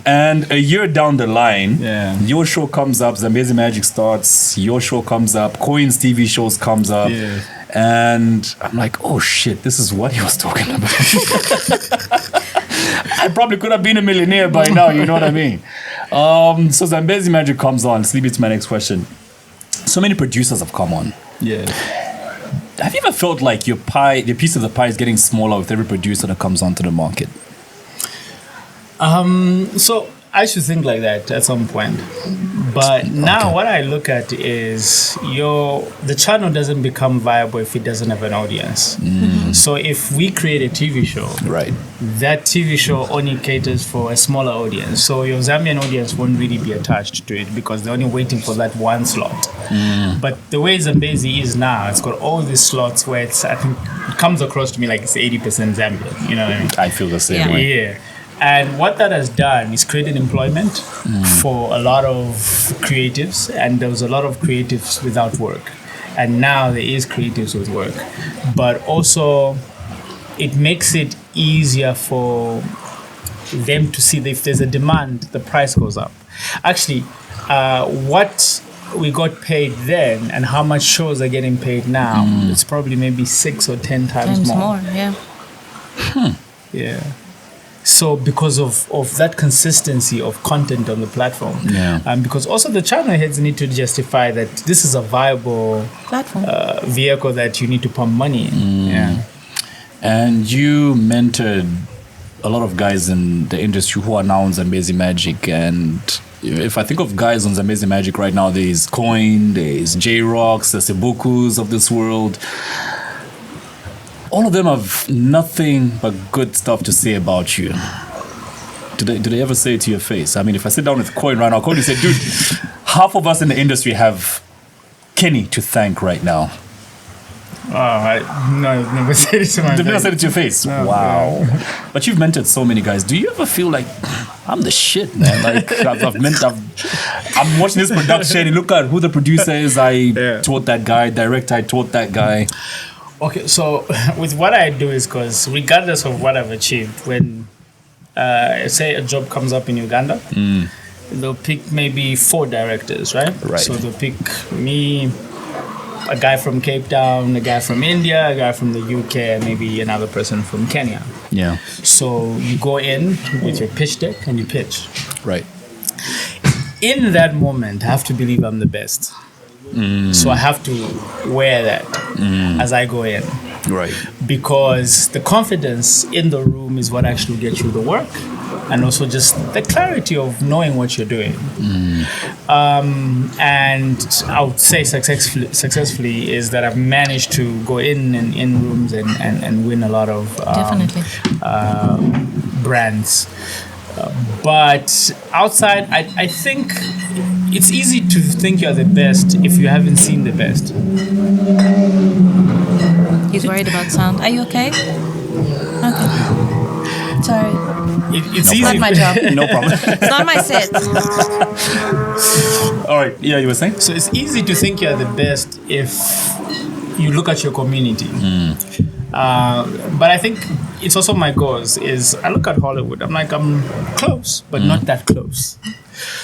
And a year down the line, your show comes up, Zambias Magic starts, your show comes up, Coin's TV shows comes up. Yeah. And I'm like, oh shit, this is what he was talking about. I probably could have been a millionaire by now, you know what I mean? So Zambias Magic comes on. Let's leave it to my next question. So many producers have come on. Yeah. Have you ever felt like your piece of the pie is getting smaller with every producer that comes onto the market? So I should think like that at some point. But now what I look at is the channel doesn't become viable if it doesn't have an audience. So if we create a TV show, right, that TV show only caters for a smaller audience. So your Zambian audience won't really be attached to it because they're only waiting for that one slot. But the way Zambezi is now, it's got all these slots where I think it comes across to me like it's 80% Zambian. You know what I mean? I feel the same way. Yeah. And what that has done is created employment for a lot of creatives, and there was a lot of creatives without work. And now there is creatives with work. But also, it makes it easier for them to see that if there's a demand, the price goes up. Actually, what we got paid then and how much shows are getting paid now, it's probably maybe 6 or 10 times more. Yeah. So because of that consistency of content on the platform, because also the channel heads need to justify that this is a viable platform vehicle that you need to pump money in. And you mentored a lot of guys in the industry who are now on Zambias Magic. And if I think of guys on Zambias Magic right now, there's Coin, there's J-Rocs, the Sebukus of this world. All of them have nothing but good stuff to say about you. Do they ever say it to your face? I mean, if I sit down with Coin right now, Coin will say, dude, half of us in the industry have Kenny to thank right now. No, I've never said it to my face. They've never said it to your face? No, wow. But you've mentored so many guys. Do you ever feel like, I'm the shit, man? Like, I'm watching this production, and look at who the producer is. I taught that guy. Director, I taught that guy. Okay, so with what I do is because regardless of what I've achieved, when say a job comes up in Uganda, they'll pick maybe 4 directors, right? So they'll pick me, a guy from Cape Town, a guy from India, a guy from the UK, and maybe another person from Kenya. Yeah. So you go in with your pitch deck and you pitch. Right. In that moment, I have to believe I'm the best. So I have to wear that as I go in. Right. Because the confidence in the room is what actually gets you the work, and also just the clarity of knowing what you're doing. And I would say successfully is that I've managed to go in rooms and win a lot of brands. But outside, I think it's easy to think you're the best if you haven't seen the best. He's worried about sound. Are you okay? Okay. Sorry. It's easy. Not my job. No problem. It's not my set. All right. Yeah, you were saying? So it's easy to think you're the best if you look at your community. But I think it's also my goals is I look at Hollywood. I'm like, I'm close, but not that close.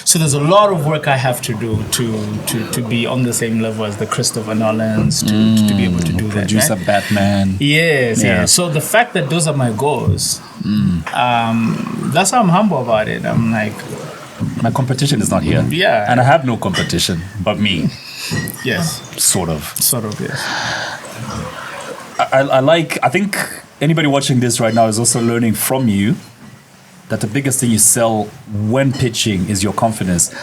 So there's a lot of work I have to do to be on the same level as the Christopher Nolans to be able to do that. Produce a Batman. Yes, yeah. So the fact that those are my goals, that's how I'm humble about it. I'm like, my competition is not here. Yeah. And I have no competition but me. Yes. Sort of, yes. I think anybody watching this right now is also learning from you that the biggest thing you sell when pitching is your confidence.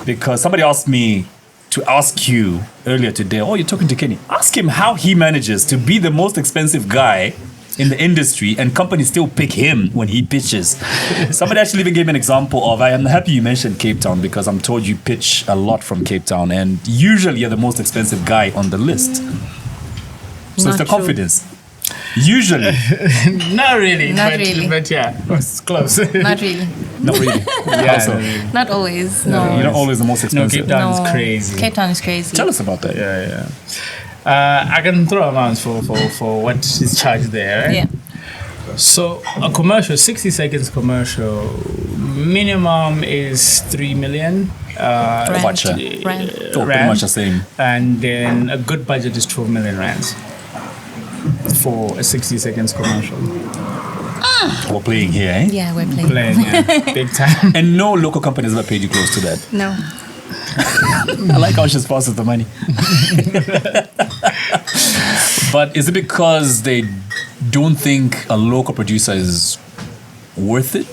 Because somebody asked me to ask you earlier today, oh, you're talking to Kenny. Ask him how he manages to be the most expensive guy in the industry and companies still pick him when he pitches. Somebody actually even gave me an example of, I am happy you mentioned Cape Town because I'm told you pitch a lot from Cape Town and usually you're the most expensive guy on the list. So Not it's the true. confidence. Usually. Not really. Not but, really. But yeah, it's close. Not really. Not really. Yeah, Also, not really. Not always. No. you're not always the most No, expensive. Cape Town No. is crazy. Cape Town is crazy. Tell us about that. Yeah. I can throw amounts for what is charged there. Right? Yeah. So a commercial, 60 seconds commercial, minimum is 3 million. Rand. much, Rand. Oh, pretty much the same. And then a good budget is 12 million rands for a 60 seconds commercial. We're playing here, eh? Yeah, we're playing. Playing, yeah, big time. And no local company has ever paid you close to that. No. I like how she passes the money. But is it because they don't think a local producer is worthy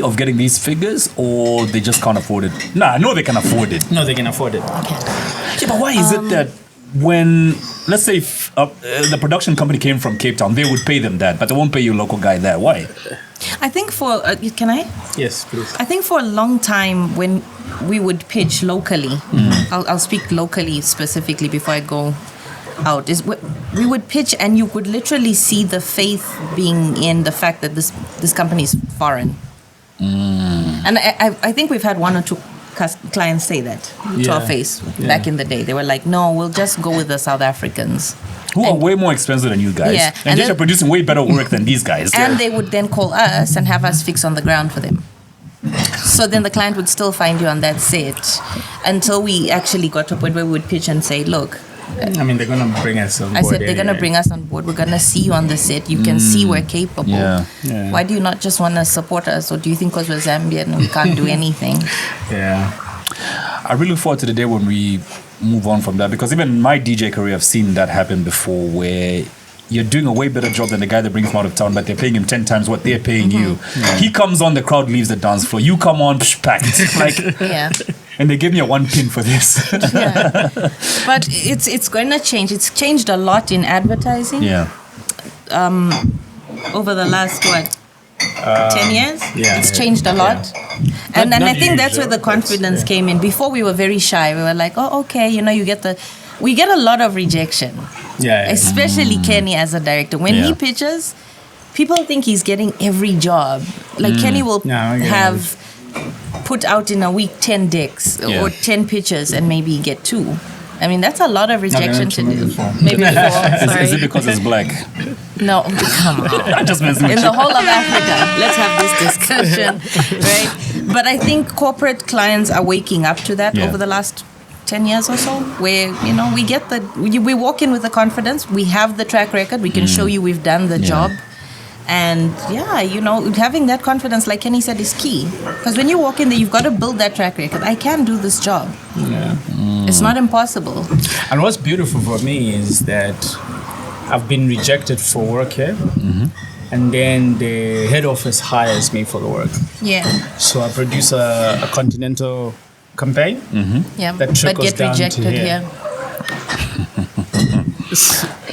of getting these figures, or they just can't afford it? Nah, I know they can afford it. No, they can afford it. Yeah, but why is it that when, let's say, the production company came from Cape Town, they would pay them that, but they won't pay you a local guy there? Why? I think for can I? Yes, please. I think for a long time when we would pitch locally, I'll speak locally specifically before I go out, is we would pitch and you could literally see the faith being in the fact that this company is foreign. And I think we've had one or two clients say that to our face back in the day. They were like, no, we'll just go with the South Africans. Who are way more expensive than you guys. Yeah, And and they are then- producing way better work than these guys. And they would then call us and have us fix on the ground for them. So then the client would still find you on that set until we actually got to a point where we would pitch and say, look, I mean, they're going to bring us on I board said, they're going to anyway. bring us on board. We're going to see you on the set. You can see we're capable. Yeah. Yeah. Why do you not just want to support us? Or do you think because we're Zambian we can't do anything? Yeah. I really look forward to the day when we move on from that, because even in my DJ career, I've seen that happen before, where you're doing a way better job than the guy that brings him out of town, but they're paying him 10 times what they're paying you. He comes on, the crowd leaves the dance floor. You come on, packed. Like, Yeah. and they gave me a 1 pin for this. Yeah. But it's going to change. It's changed a lot in advertising Yeah. over the last, 10 years? yeah, It's yeah, changed a lot. And Not I think that's usual, where the but, confidence came in. Before we were very shy. We were like, oh, okay, we get a lot of rejection. Yeah. Especially Kenny as a director. When Yeah. he pitches, people think he's getting every job. Like Kenny will No, I get have put out in a week 10 decks Yeah. or 10 pitches and maybe get 2. I mean, that's a lot of rejection to do. maybe 4. Maybe 4, Is sorry. it because it's black? No, come on. I just messing with In you. the whole of Africa, let's have this discussion, right? But I think corporate clients are waking up to that Yeah. over the last 10 years or so, where, we get we walk in with the confidence, we have the track record, we can show you we've done the job. And having that confidence, like Kenny said, is key. Because when you walk in there, you've got to build that track record. I can do this job. Yeah. It's not impossible. And what's beautiful for me is that I've been rejected for work here, and then the head office hires me for the work. Yeah. So I produce a continental campaign. Yeah. That But trickles get down to rejected here. here.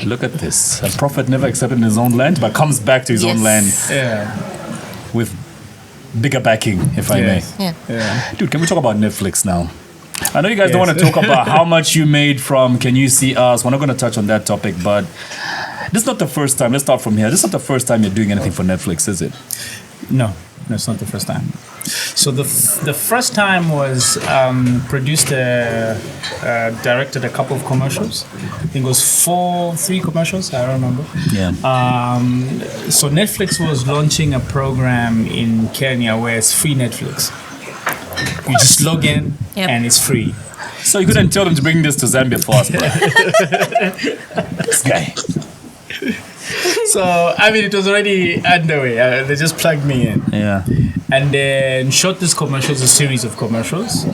Look at this. A prophet never accepted in his own land, but comes back to his own Yes. land Yeah. with bigger backing, if I may. Yeah. Yeah. Dude, can we talk about Netflix now? I know you guys don't Yes. want to talk about how much you made from Can You See Us. We're not going to touch on that topic, but this is not the first time. Let's start from here. This is not the first time you're doing anything for Netflix, is it? No, it's not the first time. So the first time was produced, directed a couple of commercials. I think it was 3 commercials. I don't remember. Yeah. So Netflix was launching a program in Kenya where it's free Netflix. You just log in Yep. and it's free. So you couldn't tell them to bring this to Zambia for us, bro. This guy. So, I mean, it was already underway. They just plugged me in. Yeah. And then shot this commercials, a series of commercials.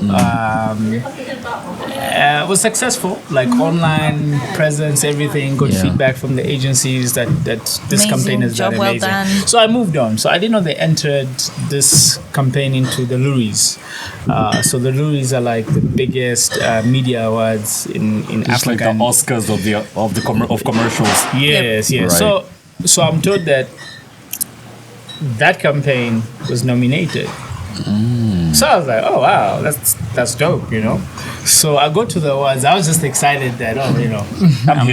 Was successful, like online presence, everything, good feedback from the agencies that this Amazing. campaign has Job done well amazing. done. So I moved on. So I didn't know they entered this campaign into the Luries. So the Luries are like the biggest media awards in It's Africa. like the Oscars of commercials. Yes, yes. Right. So I'm told that campaign was nominated. So I was like, oh wow, that's dope, you know. So I go to the awards. I was just excited that I'm here.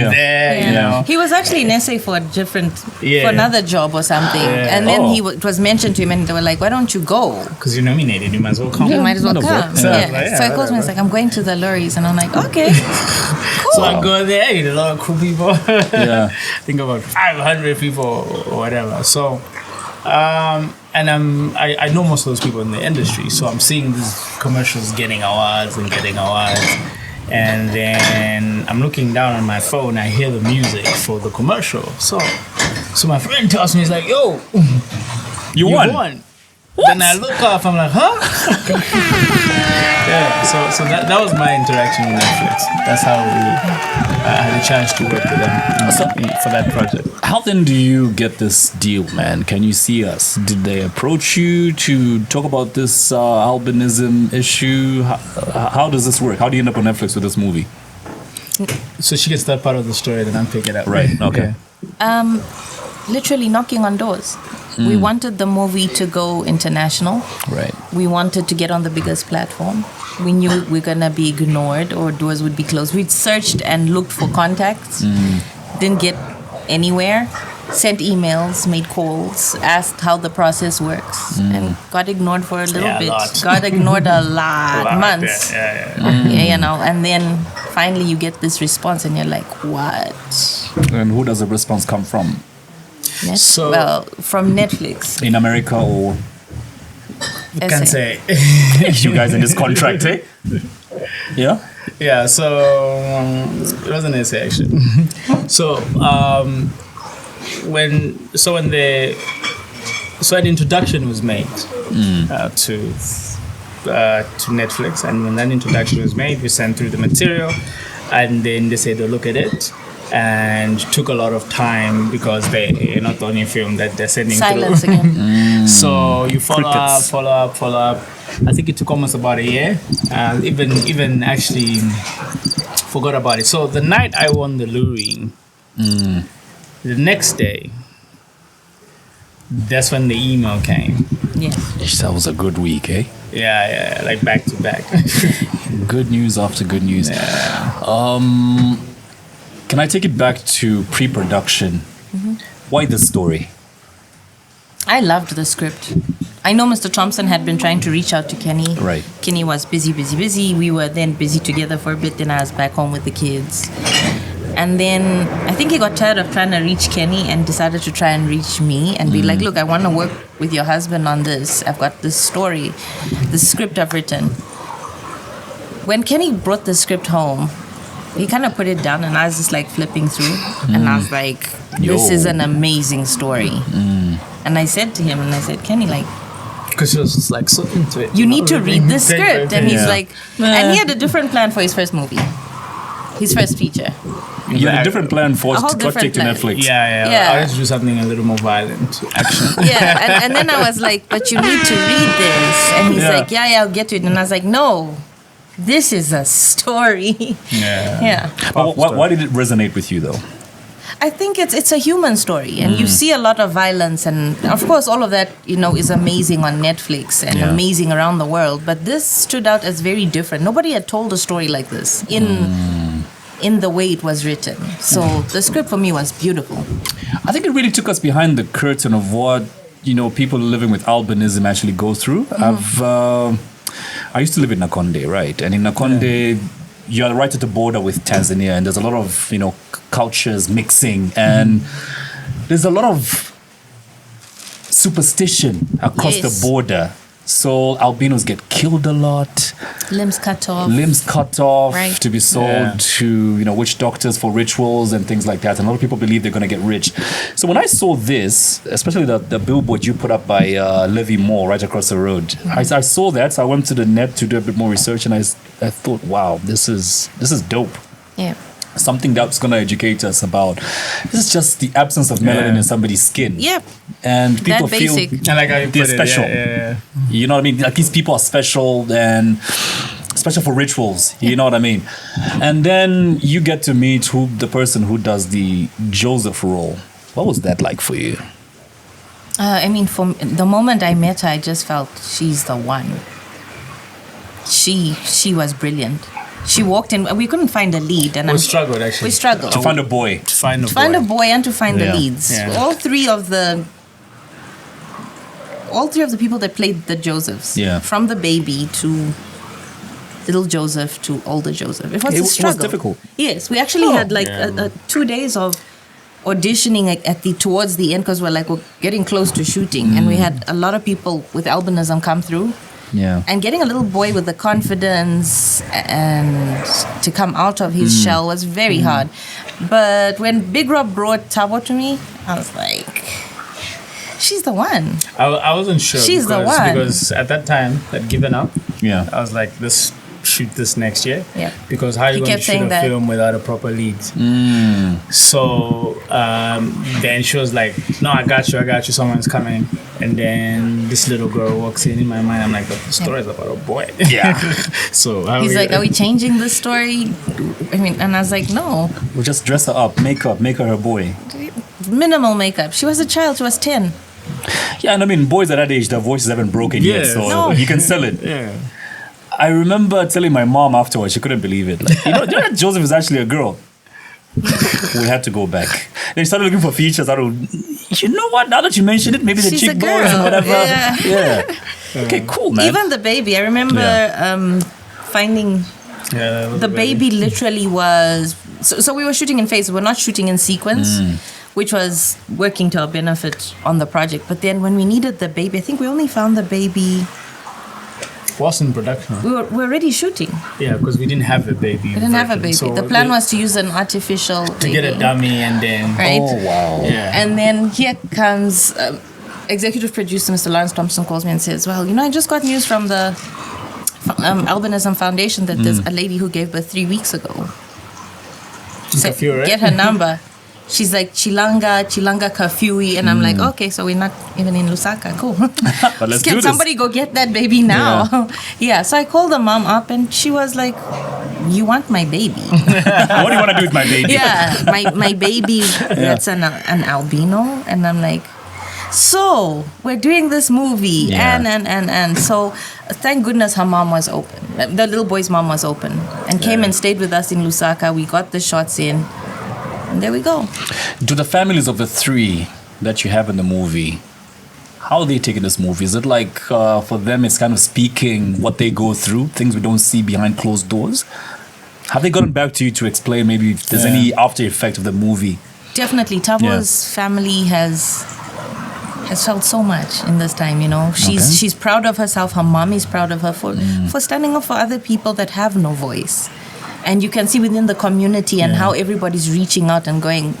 there, Yeah. you know. He was actually in SA for for another job or something, Yeah. and then Oh. it was mentioned to him, and they were like, "Why don't you go? Because you're nominated, you might as well come. You might as well might as come." well. So I was Yeah. like, yeah, So he calls me, he's like, "I'm going to the lorries," and I'm like, "Okay, cool." So I go there, a lot of cool people. Yeah. I think about 500 people or whatever. So, and I know most of those people in the industry. So I'm seeing these commercials getting awards. And then I'm looking down on my phone. I hear the music for the commercial. So my friend tells me, he's like, "Yo, You won. Then I look up. I'm like, "Huh?" Yeah. So that was my interaction with Netflix. That's how I had a chance to work with them for that project. How then do you get this deal, man? Can you see us? Did they approach you to talk about this albinism issue? How does this work? How do you end up on Netflix with this movie? So she gets that part of the story, then I'm picking it up. Right, okay. Literally knocking on doors. We wanted the movie to go international. Right. We wanted to get on the biggest platform. We knew we were gonna be ignored or doors would be closed. We'd searched and looked for contacts, didn't get anywhere. Sent emails, made calls, asked how the process works, and got ignored for a little Yeah, a bit. lot. Got ignored a lot, months. Yeah. Yeah, you know, and then finally you get this response, and you're like, "What?" And who does the response come from? So- from Netflix. In America or Can't say. you guys in this contract, eh? Yeah? Yeah, so it wasn't an essay actually. So when an introduction was made to Netflix, and when that introduction was made, we sent through the material, and then they said they'll look at it. And took a lot of time because they're not the only film that they're sending Silence through. again. So you follow Crickets. up. I think it took almost about a year. Even actually forgot about it. So the night I won the luring, the next day, that's when the email came. Yeah. That was a good week, eh? Yeah, like back to back. Good news after good news. Can I take it back to pre-production? Why this story? I loved the script. I know Mr. Thompson had been trying to reach out to Kenny. Right. Kenny was busy. We were then busy together for a bit. Then I was back home with the kids. And then I think he got tired of trying to reach Kenny and decided to try and reach me and be like, "Look, I want to work with your husband on this. I've got this story, this script I've written." When Kenny brought the script home, he kind of put it down, and I was just like flipping through, and I was like, "This Yo. is an amazing story." And I said to him, "Kenny, like, Because she was just like so into it. you need to read this Take script." it. And he's Yeah. like, and he had a different plan for his first movie, his first feature. You had a different plan for A whole to different take to plan. Netflix. Yeah. I wanted to do something a little more violent, action. Yeah, and then I was like, "But you need to read this." And he's Yeah. like, yeah, I'll get to it. And I was like, "No, this is a story." Yeah. But why did it resonate with you though? I think it's a human story, and you see a lot of violence, and of course all of that is amazing on Netflix and Yeah. amazing around the world. But this stood out as very different. Nobody had told a story like this in the way it was written. So the script for me was beautiful. I think it really took us behind the curtain of what people living with albinism actually go through. I used to live in Nakonde, right? And in Nakonde, you're right at the border with Tanzania, and there's a lot of cultures mixing, and there's a lot of superstition across Yes. the border. So albinos get killed a lot. Limbs cut off. Right. to be sold to, witch doctors for rituals and things like that. And a lot of people believe they're going to get rich. So when I saw this, especially the billboard you put up by Levy Mall right across the road, Mm-hmm. I saw that. So I went to the net to do a bit more research, and I thought, wow, this is dope. Yeah. Something that's going to educate us about. This is just the absence of melanin in somebody's skin. Yep. And people That feel basic. I like how you they're put it. special. Yeah. You know what I mean? Like, these people are special and special for rituals. You know what I mean? And then you get to meet the person who does the Joseph role. What was that like for you? From the moment I met her, I just felt she's the one. She was brilliant. She walked in. We couldn't find a lead, and We struggled actually. We struggled To find a boy. To find a to find a boy and to find Yeah. the leads. Yeah. All three of the people that played the Josephs, Yeah. from the baby to little Joseph to older Joseph. It was a struggle. It was difficult. Yes, we actually had like 2 days of auditioning towards the end, because we're getting close to shooting, and we had a lot of people with albinism come through. Yeah. And getting a little boy with the confidence and to come out of his shell was very hard. But when Big Rob brought Tabo to me, I was like, she's the one. I wasn't sure. She's the one. Because at that time, I'd given up. Yeah. I was like, shoot this next year. Yeah. Because how are you He going to kept shoot saying a that. film without a proper lead? So then she was like, no, I got you. Someone's coming. And then this little girl walks in my mind. I'm like, the story is about a boy. Yeah. So He's like, are we changing the story? And I was like, no. We'll just dress her up, make her her boy. Minimal makeup. She was a child. She was 10. Yeah, and boys at that age, their voices haven't broken yet, Yeah. so No. you can sell it. Yeah. I remember telling my mom afterwards, she couldn't believe it. Like, you know that Joseph is actually a girl. We had to go back. Then we started looking for features. You know what? Now that you mention it, maybe the She's a cheekbones and girl. whatever. Yeah. Okay, cool, man. Even the baby. I remember finding Yeah. the baby literally was. So we were shooting in phases. We're not shooting in sequence, which was working to our benefit on the project. But then when we needed the baby, I think we only found the baby. Was in production. We were already shooting. Yeah, because we didn't have a baby. We didn't have a baby. So The plan was to use an artificial to baby, get a dummy and then. right? Oh, wow. Yeah. And then here comes executive producer Mr. Lawrence Thompson calls me and says, well, I just got news from the Albinism Foundation that there's a lady who gave birth 3 weeks ago. So Curfew, right? get her number. She's like, Chilanga Kafui. And I'm like, okay, so we're not even in Lusaka. Cool. But let's Can do this. somebody go get that baby now? Yeah. So I called the mom up and she was like, you want my baby? What do you want to do with my baby? Yeah, my baby that's an albino. And I'm like, so we're doing this movie. Yeah. And so thank goodness her mom was open. The little boy's mom was open and came and stayed with us in Lusaka. We got the shots in. And there we go. Do the families of the three that you have in the movie, how are they taking this movie? Is it like, for them, it's kind of speaking what they go through, things we don't see behind closed doors? Have they gotten back to you to explain maybe if there's any after effect of the movie? Definitely. Tabo's family has felt so much in this time, She's proud of herself. Her mom is proud of her for standing up for other people that have no voice. And you can see within the community and how everybody's reaching out and going,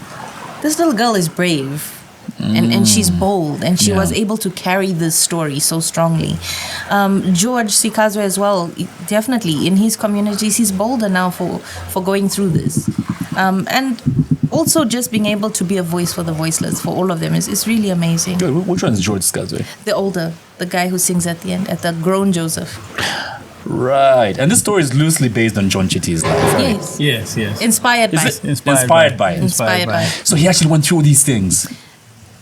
this little girl is brave. And she's bold. And she was able to carry this story so strongly. George Sikazwe as well, definitely, in his communities, he's bolder now for going through this. And also just being able to be a voice for the voiceless, for all of them, is really amazing. Good. Which one is George Skazwe? The guy who sings at the end, at the grown Joseph. Right. And this story is loosely based on John Chitty's life, right? Yes. Yes. Inspired by. Inspired by it. Inspired by. So he actually went through all these things.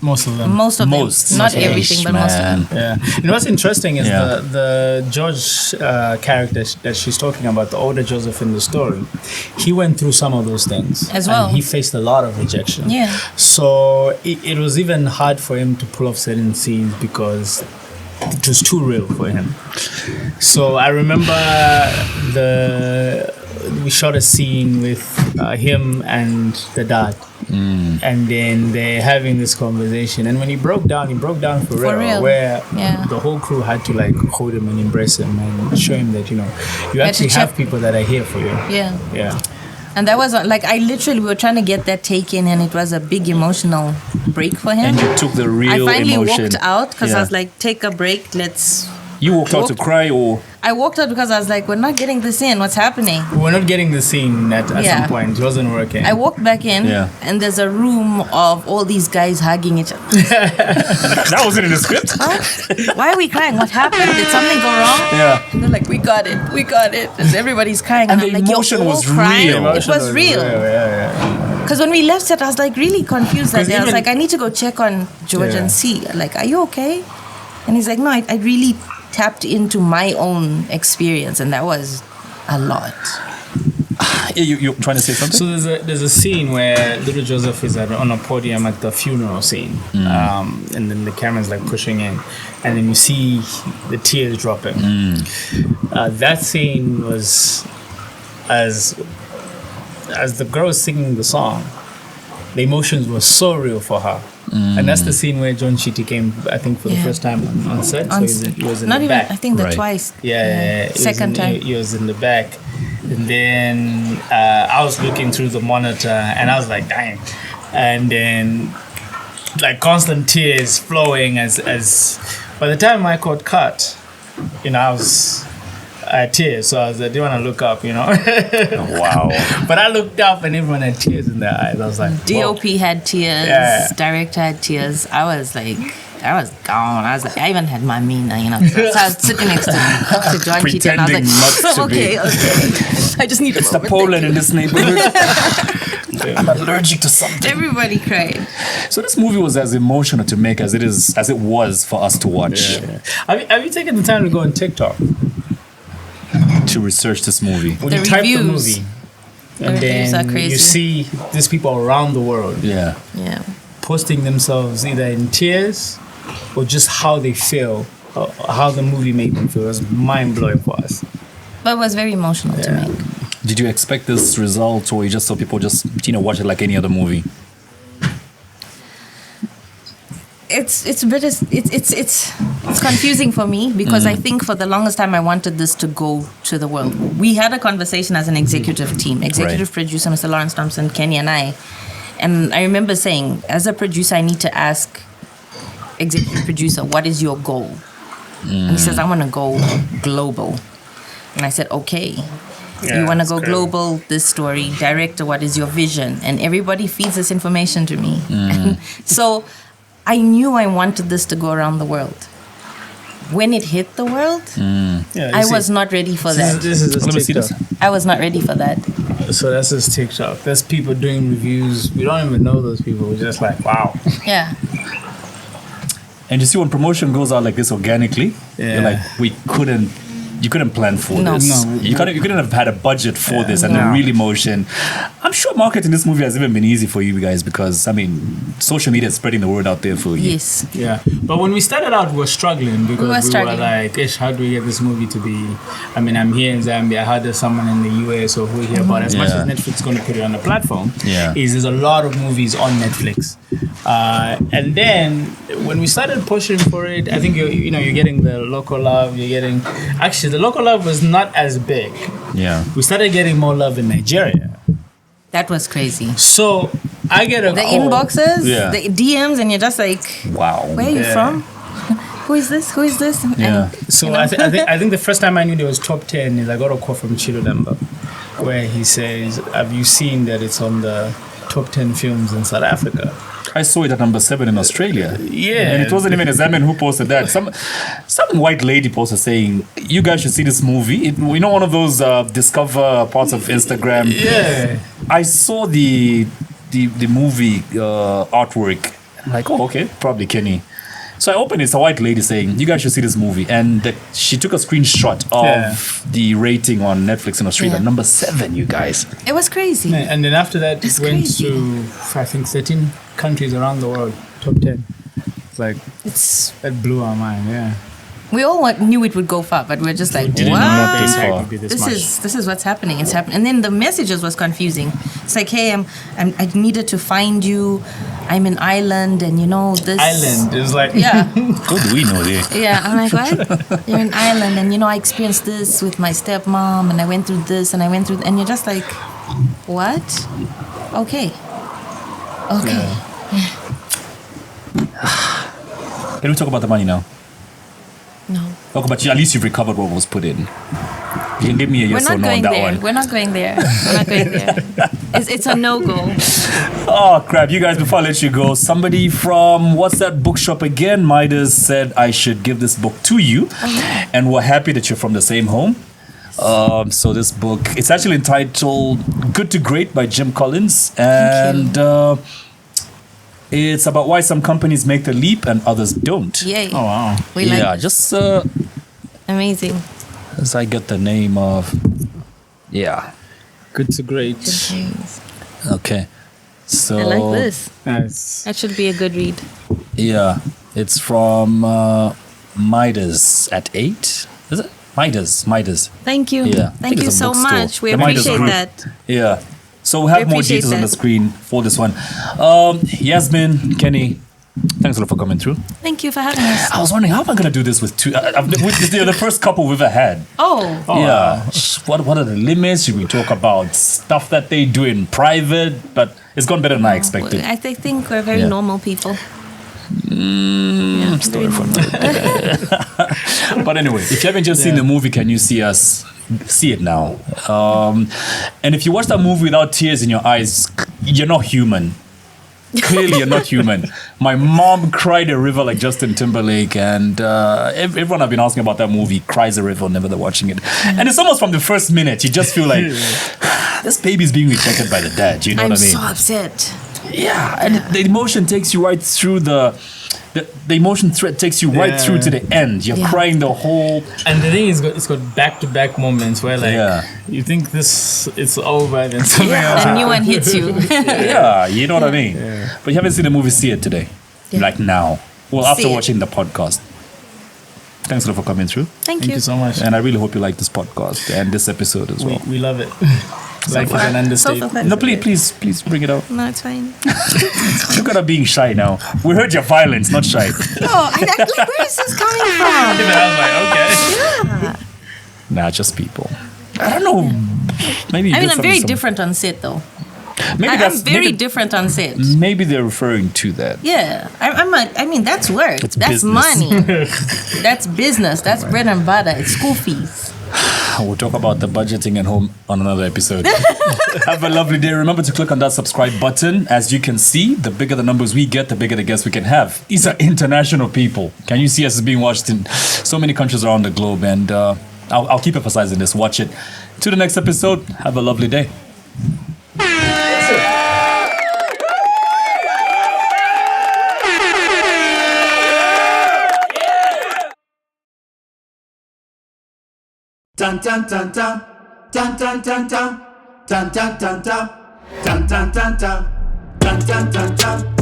Most of them. Most of them. Most. Not Yeesh, everything, but most of them. Yeah. And what's interesting is Yeah. the George character that she's talking about, the older Joseph in the story, he went through some of those things. As well. And he faced a lot of rejection. Yeah. So it was even hard for him to pull off certain scenes because it was too real for him. So I remember we shot a scene with him and the dad. And then they're having this conversation. And when he broke down for real. Where the whole crew had to like hold him and embrace him and show him that, you actually have people that are here for you. Yeah. And that was like, we were trying to get that take in, and it was a big emotional break for him. And you took the real emotion. I finally walked out because I was like, take a break, You walked out to cry, or? I walked out because I was like, we're not getting this in. What's happening? We're not getting the scene at some point. It wasn't working. I walked back in, and there's a room of all these guys hugging each other. That wasn't in the script. What? Why are we crying? What happened? Did something go wrong? Yeah. And they're like, we got it. And everybody's crying. And I'm the like, emotion was crying. real. It was real. Because when we left set, I was like really confused that day. I was like, I need to go check on George and see. Like, are you okay? And he's like, no, I really tapped into my own experience, and that was a lot. You're trying to say something? So there's a scene where little Joseph is on a podium at the funeral scene, and then the camera's like pushing in, and then you see the tears dropping. That scene was as the girl was singing the song, the emotions were so real for her. And that's the scene where John Chitty came, I think, for the first time on set. So he was in the back. I think twice. Yeah. Second time. He was in the back. And then I was looking through the monitor, and I was like, dang. And then, like, constant tears flowing as by the time my cord cut, I was... tears, so I didn't want to look up, Wow. But I looked up and everyone had tears in their eyes. I was like, DOP had tears, director had tears. I was gone. I was like, I even had my Mina, So I was sitting next to John Keaton, and I was like, okay. I just need to. It's the Poland in this neighborhood. I'm allergic to something. Everybody cried. So this movie was as emotional to make as it was for us to watch. Yeah. Have you taken the time to go on TikTok to research this movie? When you type the movie, and reviews are then crazy. you see these people around the world, posting themselves either in tears or just how they feel, or how the movie made them feel. It was mind blowing for us. But it was very emotional to make. Did you expect this result, or you just saw people just watch it like any other movie? It's confusing for me because I think for the longest time I wanted this to go to the world. We had a conversation as an executive team, producer Mr. Lawrence Thompson, Kenny, and I remember saying, as a producer, I need to ask executive producer, what is your goal? And he says, I want to go global. And I said, okay. You want to go global, this story. Director, what is your vision? And everybody feeds this information to me. So I knew I wanted this to go around the world. When it hit the world, I was not ready for that. This is just TikTok. I was not ready for that. So that's just TikTok. There's people doing reviews. We don't even know those people. We're just like, wow. Yeah. And you see, when promotion goes out like this organically, you're like, you couldn't plan for this. No. You couldn't have had a budget for this and the real emotion. I'm sure marketing this movie has even been easy for you guys because, social media is spreading the word out there for you. Yes. Yeah. But when we started out, we were struggling because we were like, how do we get this movie to be... I'm here in Zambia. I heard there's someone in the US or who here, but as much as Netflix is going to put it on the platform, there's a lot of movies on Netflix. And then when we started pushing for it, I think you're getting the local love. Actually, the local love was not as big. Yeah. We started getting more love in Nigeria. That was crazy. So I get a the call. Inboxes, the DMs, and you're just like, wow, where are you from? Who is this? Yeah. So I think the first time I knew there was top 10 is I got a call from Chido Demba where he says, have you seen that it's on the top 10 films in South Africa? I saw it at number 7 in Australia. Yeah. And it wasn't even a Zambian who posted that. Some white lady posted saying, you guys should see this movie. One of those discover parts of Instagram. Yeah. I saw the movie artwork. I'm like, oh, okay, probably Kenny. So I opened it, it's a white lady saying, you guys should see this movie. And she took a screenshot of the rating on Netflix in Australia. Yeah. Number 7, you guys. It was crazy. And then after that, it went to, I think, 13 countries around the world, top 10. It's like, that blew our mind, We all knew it would go far, but we're just like, Didn't know what? the This impact far. would be this This much. is what's happening. It's happening, and then the messages was confusing. It's like, hey, I needed to find you. I'm in Ireland, and this Island is like Yeah, What do we know there? yeah. I'm like, what? You're in Ireland, and I experienced this with my stepmom, and I went through this, and I went through, and you're just like, what? Okay. Can we talk about the money now? No. Talk about you. At least you've recovered what was put in. You can give me a We're yes or not no on going that there. one. We're not going there. We're not going there. It's a no-go. Oh crap! You guys, before I let you go, somebody from what's that bookshop again? Midas said I should give this book to you, and we're happy that you're from the same home. So this book, it's actually entitled "Good to Great" by Jim Collins, and it's about why some companies make the leap and others don't. Yay. Oh wow. We like Yeah, this. just Amazing. as I get the name of, yeah, Good to great. okay. So I like this. Nice. That should be a good read. Yeah, it's from Midas at 8. Is it? Midas. Thank you. Yeah, I Thank think you it's a so bookstore. much. We The Midas appreciate Group. that. Yeah. So we'll have more appreciate details on the that. screen for this one. Yasmin, Kenny, thanks a lot for coming through. Thank you for having us. I was wondering, how am I going to do this with two? They're the first couple we've ever had. Oh, Yeah. What are the limits? Should we talk about stuff that they do in private? But it's gone better than I expected. I think we're very Yeah. normal people. Story for But anyway, if you haven't just seen the movie, can you see it now? And if you watch that movie without tears in your eyes, you're not human. Clearly, you're not human. My mom cried a river like Justin Timberlake, and everyone I've been asking about that movie cries a river whenever they're watching it. And it's almost from the first minute. You just feel like this baby's being rejected by the dad. You know I'm what I mean? so upset. Yeah, and the emotion takes you right through the emotion thread takes you right through to the end. You're Yeah. crying the whole. And the thing is, it's got back-to-back moments where you think it's over, then something else. A new one hits you. Yeah, you know what I mean. But you haven't seen the movie, see it today, Yeah. like now. Well, after See it. watching the podcast. Thanks a lot for coming through, Thank Thank you so much. and I really hope you like this podcast and this episode as well. We love it. Like it's an So understatement. far. No, please bring it out. No, it's fine. Look at her being shy now. We heard your violence, not shy. Oh, like, where is this coming from? Even I was like, okay. Nah, just people. I don't know. Maybe. I mean, there's I'm very some- different on set, though. Maybe I'm that's very maybe, different on set. maybe they're referring to that. Yeah, I mean, that's work. It's that's business. money. That's business. That's bread and butter. It's school fees. We'll talk about the budgeting at home on another episode. Have a lovely day. Remember to click on that subscribe button. As you can see, the bigger the numbers we get, the bigger the guests we can have. These are international people. Can you see us being watched in so many countries around the globe? And I'll keep emphasizing this. Watch it. To the next episode. Have a lovely day. Dun dun dun dun dun dun dun dun dun dun dun dun dun dun dun dun dun dun dun dun